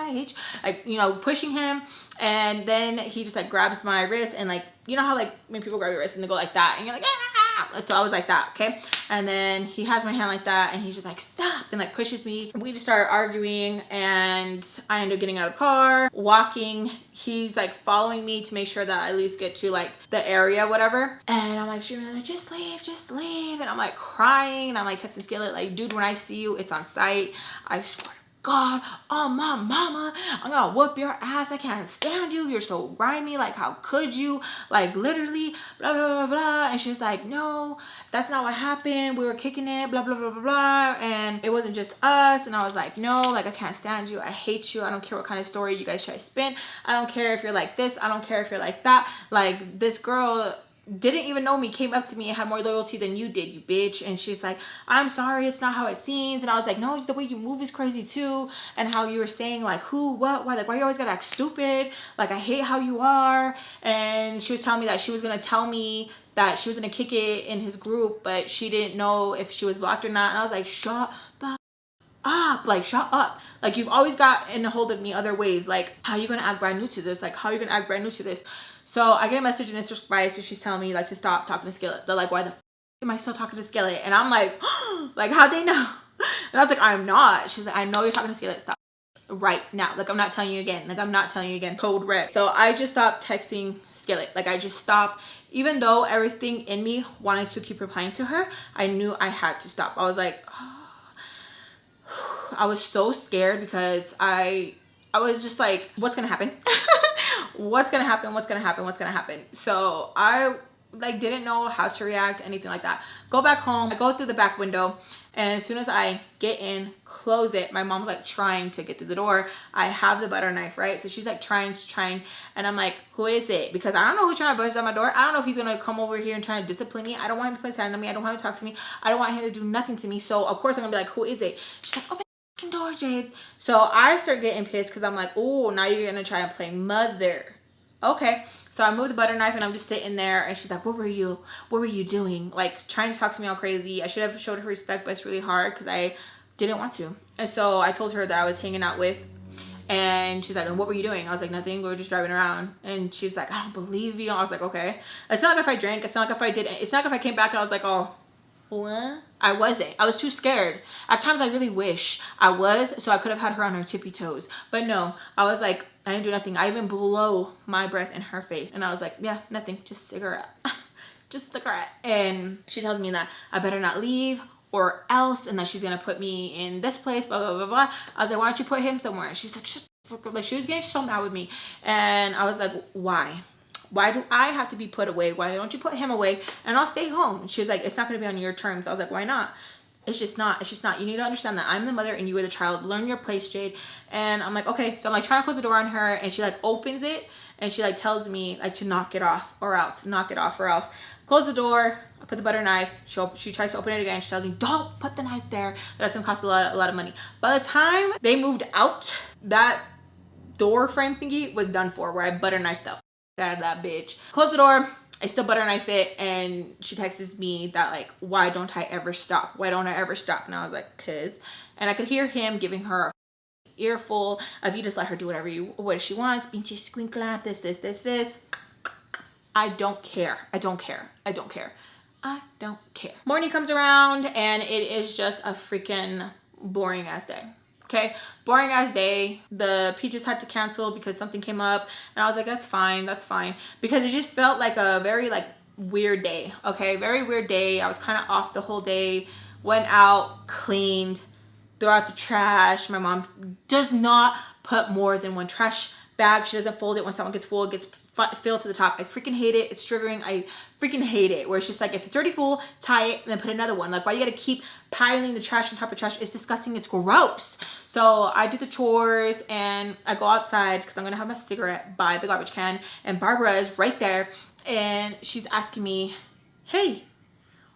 Like, you know, pushing him. And then he just like grabs my wrist, and like, you know how like when people grab your wrist and they go like that, and you're like, ah! So I was like that, okay? And then he has my hand like that, and he's just like, stop, and like pushes me. We just started arguing, and I ended up getting out of the car, walking. He's like following me to make sure that I at least get to like the area, whatever. And I'm like screaming, like, just leave. And I'm like crying, and I'm like texting Skillet, like, dude, when I see you, it's on site. I swear to God, oh my mama, I'm gonna whoop your ass. I can't stand you. You're so grimy. Like, how could you? Like, literally, blah, blah, blah, blah. And she's like, no, that's not what happened. We were kicking it, blah, blah, blah, blah, blah. And it wasn't just us. And I was like, no, like, I can't stand you. I hate you. I don't care what kind of story you guys try to spin. I don't care if you're like this. I don't care if you're like that. Like, this girl didn't even know me, came up to me and had more loyalty than you did, you bitch. And she's like, I'm sorry, it's not how it seems. And I was like, no, the way you move is crazy too. And how you were saying like, who, what, why, like, why you always gotta act stupid? Like, I hate how you are. And she was telling me that she was gonna tell me that she was gonna kick it in his group, but she didn't know if she was blocked or not. And I was like, shut the up, like, shut up. Like, you've always gotten a hold of me other ways. Like, how are you gonna act brand new to this? Like, how are you gonna act brand new to this? So I get a message in Instagram advice, so she's telling me like to stop talking to Skillet. They're like, why the f am I still talking to Skillet? And I'm like, like, how'd they know? And I was like, I'm not. She's like, I know you're talking to Scarlett, stop right now. Like, I'm not telling you again. Like, I'm not telling you again. Code red. So I just stopped texting Scarlett. Like, I just stopped. Even though everything in me wanted to keep replying to her, I knew I had to stop. I was like, oh. I was so scared because I was just like, what's gonna happen? What's gonna happen? What's gonna happen? What's gonna happen? So I like didn't know how to react, anything like that. Go back home, I go through the back window, and as soon as I get in, close it, my mom's like trying to get through the door. I have the butter knife, right? So she's like trying, and I'm like, who is it? Because I don't know who's trying to bust down my door. I don't know if he's gonna come over here and try to discipline me. I don't want him to put his hand on me. I don't want him to talk to me. I don't want him to do nothing to me. So of course I'm gonna be like, who is it? She's like, open the door, Jade. So I start getting pissed because I'm like, oh, now you're gonna try to play mother. Okay, so I moved the butter knife and I'm just sitting there, and she's like, what were you doing? Like trying to talk to me all crazy. I should have showed her respect, but it's really hard because I didn't want to. And so I told her that I was hanging out with, and she's like, and what were you doing? I was like, nothing, we were just driving around. And she's like, I don't believe you. I was like, okay. It's not like if I drank, it's not like if I didn't, it's not like if I came back and I was like, oh, what? I wasn't. I was too scared. At times I really wish I was, so I could have had her on her tippy toes. But no, I was like, I didn't do nothing. I even blow my breath in her face. And I was like, yeah, nothing, just cigarette. Just cigarette. And she tells me that I better not leave or else, and that she's gonna put me in this place, blah, blah, blah, blah. I was like, why don't you put him somewhere? And she's like, shut the fuck up. Like, she was getting so mad with me. And I was like, why? Why do I have to be put away? Why don't you put him away and I'll stay home? She's like, it's not going to be on your terms. I was like, why not? It's just not. It's just not. You need to understand that I'm the mother and you are the child. Learn your place, Jade. And I'm like, okay. So I'm like trying to close the door on her, and she like opens it, and she like tells me like to knock it off or else. Knock it off or else. Close the door. I put the butter knife. She tries to open it again. She tells me, don't put the knife there. That's going to cost a lot of money. By the time they moved out, that door frame thingy was done for, where I butter knifed the out of that bitch. Close the door. I still butter knife it, and she texts me that like, why don't I ever stop? Why don't I ever stop? And I was like, cause. And I could hear him giving her a earful of, you just let her do what she wants. Pinche squinkla, this. I don't care. I don't care. I don't care. I don't care. Morning comes around, and it is just a freaking boring ass day. Okay, boring ass day. The Peaches had to cancel because something came up, and I was like, that's fine, because it just felt like a very like weird day. Okay, very weird day. I was kind of off the whole day. Went out, cleaned, threw out the trash. My mom does not put more than one trash bag. She doesn't fold it. When someone gets full, it gets filled to the top. I freaking hate it. It's triggering. I freaking hate it. Where it's just like, if it's already full, tie it and then put another one. Like, why you gotta keep piling the trash on top of trash? It's disgusting. It's gross. So I did the chores, and I go outside because I'm gonna have my cigarette by the garbage can, and Barbara is right there, and she's asking me, hey,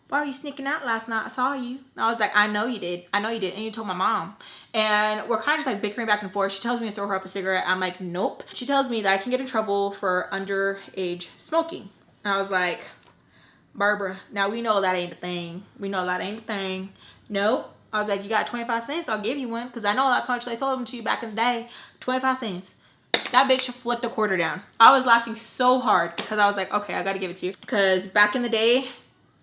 why were you sneaking out last night? I saw you. And I was like, I know you did. I know you did. And you told my mom. And we're kind of just like bickering back and forth. She tells me to throw her up a cigarette. I'm like, nope. She tells me that I can get in trouble for underage smoking. And I was like, Barbara, now we know that ain't a thing. We know that ain't a thing. Nope. I was like, you got 25 cents? I'll give you one. Because I know that's how much they sold them to you back in the day. 25 cents. That bitch flipped a quarter down. I was laughing so hard because I was like, okay, I got to give it to you. Because back in the day,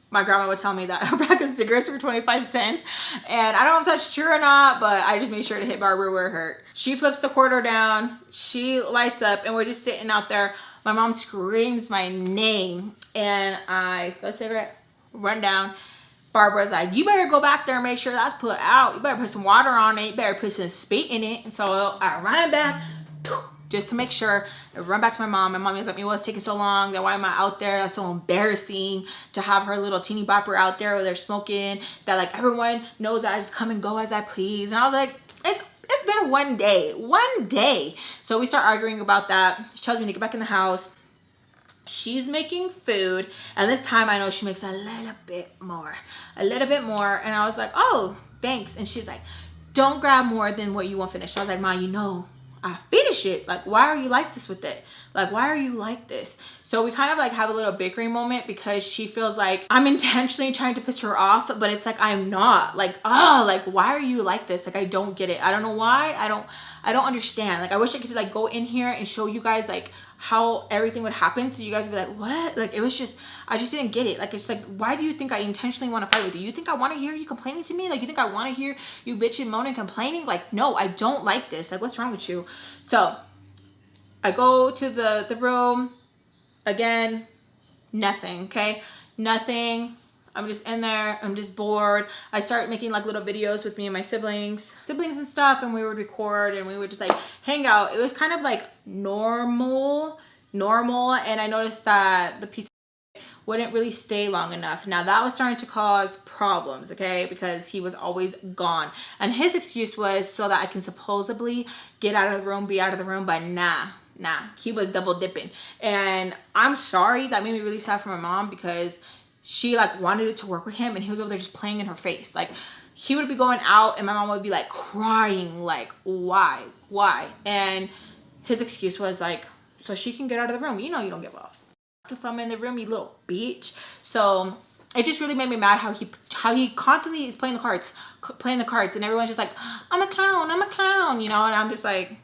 my grandma would tell me that a pack of cigarettes were 25 cents. And I don't know if that's true or not, but I just made sure to hit Barbara where it hurt. She flips the quarter down. She lights up, and we're just sitting out there. My mom screams my name, and I throw a cigarette, run down. Barbara's like, you better go back there and make sure that's put out. You better put some water on it. You better put some spit in it. And so I run back just to make sure. I run back to my mom. My mom was like, what's taking so long? That why am I out there? That's so embarrassing to have her little teeny bopper out there where they're smoking. That like everyone knows that I just come and go as I please. And I was like, it's been one day. So we start arguing about that. She tells me to get back in the house. She's making food, and this time I know she makes a little bit more. And I was like, oh, thanks. And she's like, don't grab more than what you won't finish. So I was like, Ma, you know I finish it. Like, why are you like this with it? Like, why are you like this? So we kind of like have a little bickering moment because she feels like I'm intentionally trying to piss her off, but it's like I'm not. Like, oh, like, why are you like this? Like, I don't get it. I don't know why. I don't understand. Like, I wish I could like go in here and show you guys like how everything would happen. So you guys would be like, what? Like, it was just, I just didn't get it. Like, it's like, why do you think I intentionally want to fight with you? You think I want to hear you complaining to me? Like, you think I want to hear you bitching, moaning, complaining? Like, no, I don't like this. Like, what's wrong with you? So I go to the room again, nothing, okay? Nothing. I'm just in there. I'm just bored. I start making like little videos with me and my siblings and stuff, and we would record and we would just like hang out. It was kind of like normal. And I noticed that the piece wouldn't really stay long enough. Now that was starting to cause problems, okay? Because he was always gone. And his excuse was so that I can supposedly get out of the room, be out of the room, but nah, he was double dipping. And I'm sorry, that made me really sad for my mom, because she like wanted it to work with him and he was over there just playing in her face. Like, he would be going out and my mom would be like crying, like, why? And his excuse was like, so she can get out of the room. You know you don't give off if I'm in the room, you little bitch. So it just really made me mad how he constantly is playing the cards, and everyone's just like, I'm a clown, you know? And I'm just like,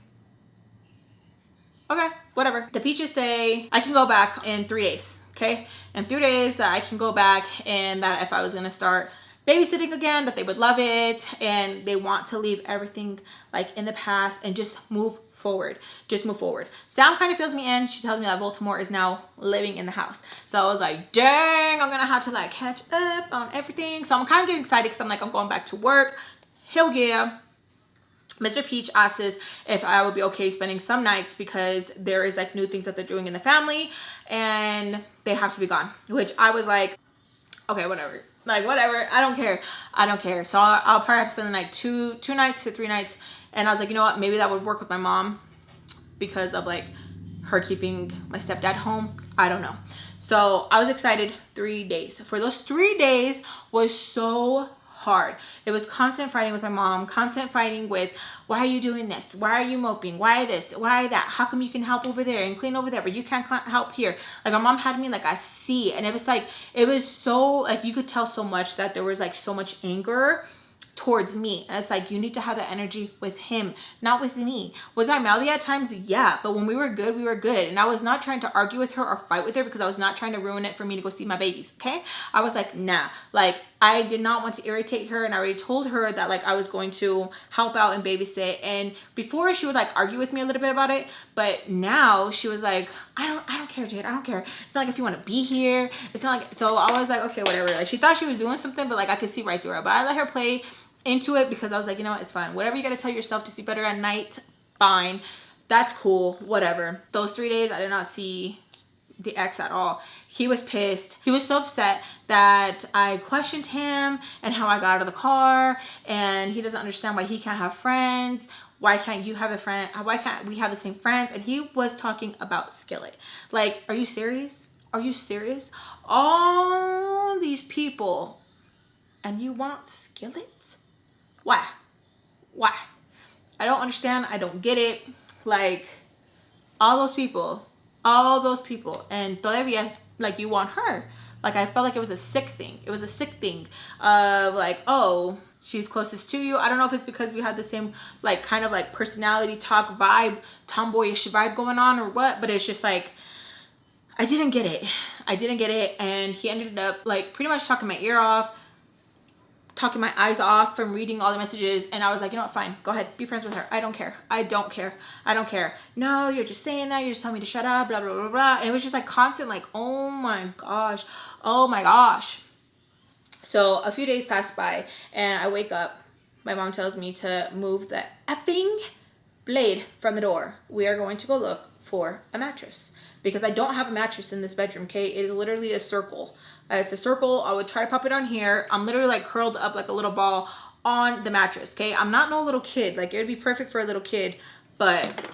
okay, whatever. The Peaches say I can go back in 3 days. Okay, in 3 days I can go back, and that if I was gonna start babysitting again, that they would love it, and they want to leave everything like in the past and just move forward. Sam kind of fills me in. She tells me that Baltimore is now living in the house. So I was like, dang, I'm gonna have to like catch up on everything. So I'm kind of getting excited because I'm like, I'm going back to work. Hell yeah. Mr. Peach asks if I would be okay spending some nights because there is like new things that they're doing in the family and they have to be gone, which I was like, okay, whatever. Like, whatever. I don't care. So I'll probably have to spend the night two nights to 3 nights. And I was like, you know what? Maybe that would work with my mom because of like her keeping my stepdad home. I don't know. So I was excited. 3 days. For those 3 days was so hard. It was constant fighting with my mom, constant fighting with, why are you doing this? Why are you moping? Why this? Why that? How come you can help over there and clean over there, but you can't help here? Like, my mom had me like a C, and it was like, it was so like, you could tell so much that there was like so much anger towards me. And it's like, you need to have that energy with him, not with me. Was I mouthy at times? Yeah, but when we were good, we were good. And I was not trying to argue with her or fight with her because I was not trying to ruin it for me to go see my babies, okay? I was like, nah. Like, I did not want to irritate her, and I already told her that like I was going to help out and babysit. And before, she would like argue with me a little bit about it, but now she was like, I don't care, Jade. I don't care. It's not like if you want to be here. It's not like, so I was like, okay, whatever. Like, she thought she was doing something, but like I could see right through her. But I let her play into it because I was like, you know what, it's fine. Whatever you got to tell yourself to see better at night, fine. That's cool, whatever. Those 3 days, I did not see the ex at all. He was pissed. He was so upset that I questioned him and how I got out of the car, and he doesn't understand why he can't have friends. Why can't you have a friend? Why can't we have the same friends? And he was talking about Skillet. Like, are you serious? Are you serious? All these people, and you want Skillet? Why? I don't understand. I don't get it. Like, all those people, and todavía, like, you want her. Like, I felt like it was a sick thing. It was a sick thing of like, oh, she's closest to you. I don't know if it's because we had the same like kind of like personality talk vibe, tomboyish vibe going on or what, but it's just like, I didn't get it. And he ended up like pretty much talking my ear off, talking my eyes off from reading all the messages. And I was like, you know what, fine, go ahead, be friends with her. I don't care. No, you're just saying that, you're just telling me to shut up, blah blah blah blah. And it was just like constant, like, oh my gosh. So a few days passed by and I wake up. My mom tells me to move the effing blade from the door. We are going to go look for a mattress because I don't have a mattress in this bedroom, okay? It is literally a circle. It's a circle. I would try to pop it on here. I'm literally like curled up like a little ball on the mattress, okay? I'm not no little kid. Like, it would be perfect for a little kid, but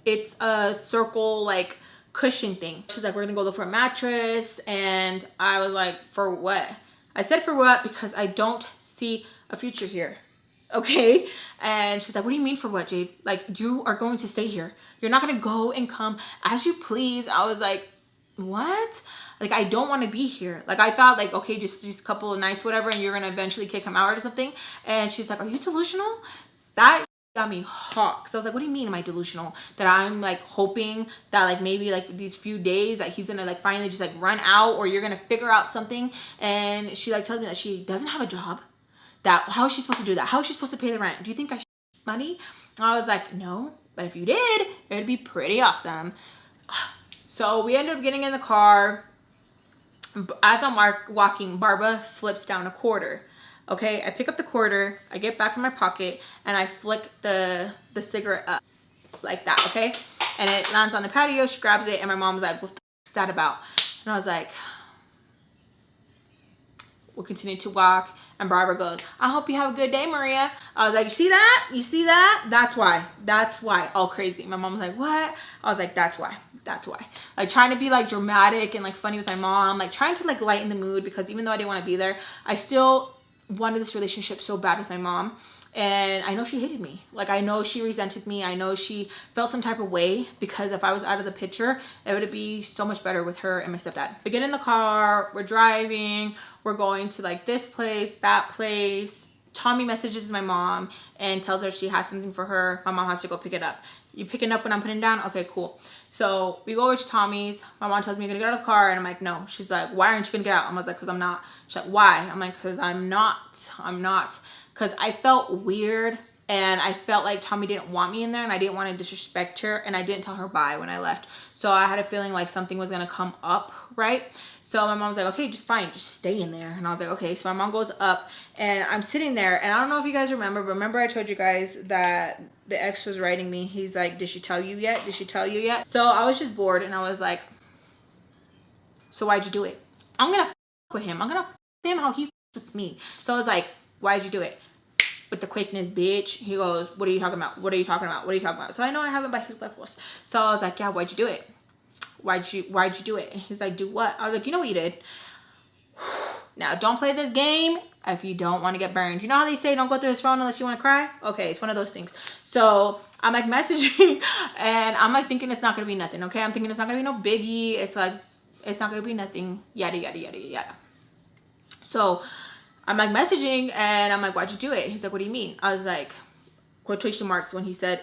it's a circle like cushion thing. She's like, we're gonna go look for a mattress. And I was like, for what? I said for what? Because I don't see a future here. Okay? And she's like, what do you mean for what, Jade? Like, you are going to stay here. You're not going to go and come as you please. I was like, what? Like, I don't want to be here. Like, I thought like, okay, just a couple of nights, whatever, and you're going to eventually kick him out or something. And she's like, are you delusional? That got me hot. So I was like, what do you mean am I delusional? That I'm like hoping that like maybe like these few days that he's gonna like finally just like run out, or you're gonna figure out something. And she like tells me that she doesn't have a job. That how is she supposed to do that? How is she supposed to pay the rent? Do you think I should money? And I was like, no, but if you did, it would be pretty awesome. So we ended up getting in the car. As I'm walking, Barbara flips down a quarter. Okay, I pick up the quarter, I get back in my pocket, and I flick the cigarette up like that, okay? And it lands on the patio, she grabs it, and my mom's like, what the f is that about? And I was like, we'll continue to walk, and Barbara goes, I hope you have a good day, Maria. I was like, you see that? You see that? That's why. That's why. All crazy. My mom was like, what? I was like, that's why. That's why. Like trying to be like dramatic and like funny with my mom, like trying to like lighten the mood, because even though I didn't want to be there, I still wanted this relationship so bad with my mom. And I know she hated me. Like I know she resented me. I know she felt some type of way, because if I was out of the picture, it would be so much better with her and my stepdad. We get in the car, we're driving, we're going to like this place, that place. Tommy messages my mom and tells her she has something for her. My mom has to go pick it up. You picking up when I'm putting down? Okay, cool. So we go over to Tommy's. My mom tells me, you're gonna get out of the car. And I'm like, no. She's like, why aren't you gonna get out? I was like, because I'm not. She's like, why? I'm like, because I'm not. Because I felt weird, and I felt like Tommy didn't want me in there, and I didn't want to disrespect her, and I didn't tell her bye when I left. So I had a feeling like something was gonna come up, right? So my mom was like, okay, just fine, just stay in there. And I was like, okay. So my mom goes up, and I'm sitting there, and I don't know if you guys remember, but remember I told you guys that the ex was writing me. He's like, did she tell you yet? Did she tell you yet? So I was just bored, and I was like, so why'd you do it? I'm gonna f with him. I'm gonna f him how he f with me. So I was like, why'd you do it? With the quickness, bitch. He goes, what are you talking about? What are you talking about? What are you talking about? So I know I haven't by his huevos. So I was like, yeah, why'd you do it? Why'd you do it? And he's like, do what? I was like, you know what you did? Now don't play this game if you don't want to get burned. You know how they say don't go through his phone unless you want to cry? Okay, it's one of those things. So I'm like messaging, and I'm like thinking it's not gonna be nothing, okay? I'm thinking it's not gonna be no biggie. It's like, it's not gonna be nothing, yada yada yada yada. So I'm like messaging, and I'm like, why'd you do it? He's like, what do you mean? I was like, quotation marks, when he said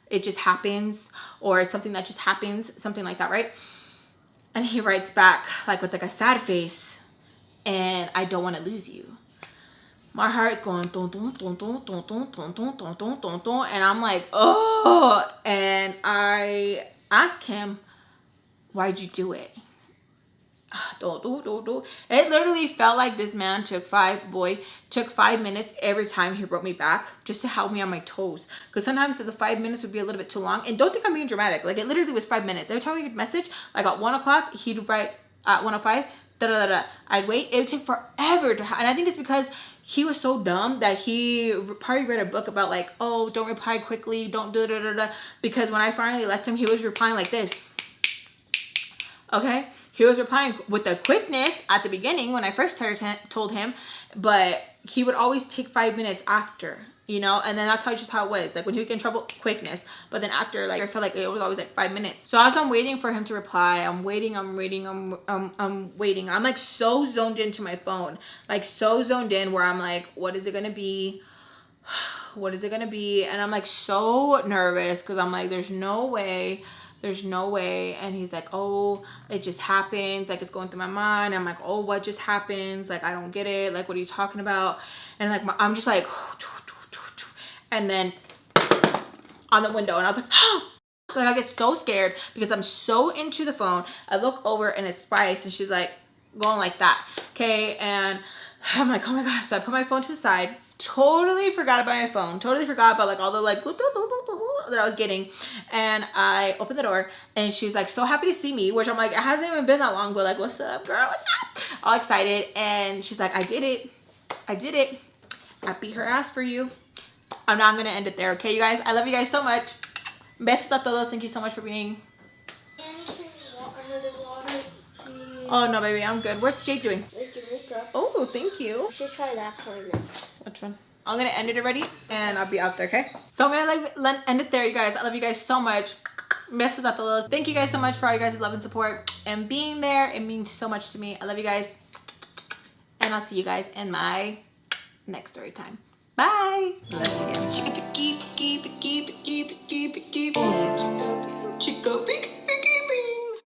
it just happens, or it's something that just happens, something like that, right? And he writes back like with like a sad face, and I don't want to lose you. My heart's going dun, dun, dun, dun, dun, dun, dun, dun, dun, dun, dun, dun, and I'm like, oh. And I ask him, why'd you do it? It literally felt like this man took 5 minutes every time he wrote me back just to help me on my toes, because sometimes the 5 minutes would be a little bit too long. And don't think I'm being dramatic, like it literally was 5 minutes every time we could message. Like at 1 o'clock he'd write at 1:05, I'd wait. It would take forever to and I think it's because he was so dumb that he probably read a book about like, oh, don't reply quickly, don't do because when I finally left him, he was replying like this, okay? He was replying with the quickness at the beginning when I first told him, but he would always take 5 minutes after, you know? And then that's just how it was. Like when he would get in trouble, quickness. But then after, like I felt like it was always like 5 minutes. So as I'm waiting for him to reply, I'm waiting. I'm waiting. I'm like so zoned into my phone, like so zoned in where I'm like, what is it gonna be? What is it gonna be? And I'm like so nervous because I'm like, there's no way. And he's like, oh, it just happens. Like it's going through my mind. I'm like, oh, what just happens? Like I don't get it. Like what are you talking about? And like I'm just like, and then on the window, and I was like, oh, like I get so scared because I'm so into the phone. I look over and it's Spice, and she's like going like that, okay? And I'm like, oh my god. So I put my phone to the side, totally forgot about my phone, totally forgot about like all the like that I was getting. And I opened the door, and she's like so happy to see me, which I'm like, it hasn't even been that long, but like, what's up, girl, what's up? All excited. And she's like, I did it, I beat her ass for you. I'm not gonna end it there, okay, you guys? I love you guys so much. Besos a todos. Thank you so much for being. Oh no, baby, I'm good. What's Jake doing? Oh, thank you. You should try that color next. Which one? I'm gonna end it already, and I'll be out there, okay? So I'm gonna end it there, you guys. I love you guys so much. Besos a todos. Thank you guys so much for all you guys' love and support and being there. It means so much to me. I love you guys, and I'll see you guys in my next story time. Bye. Let's begin. Chico,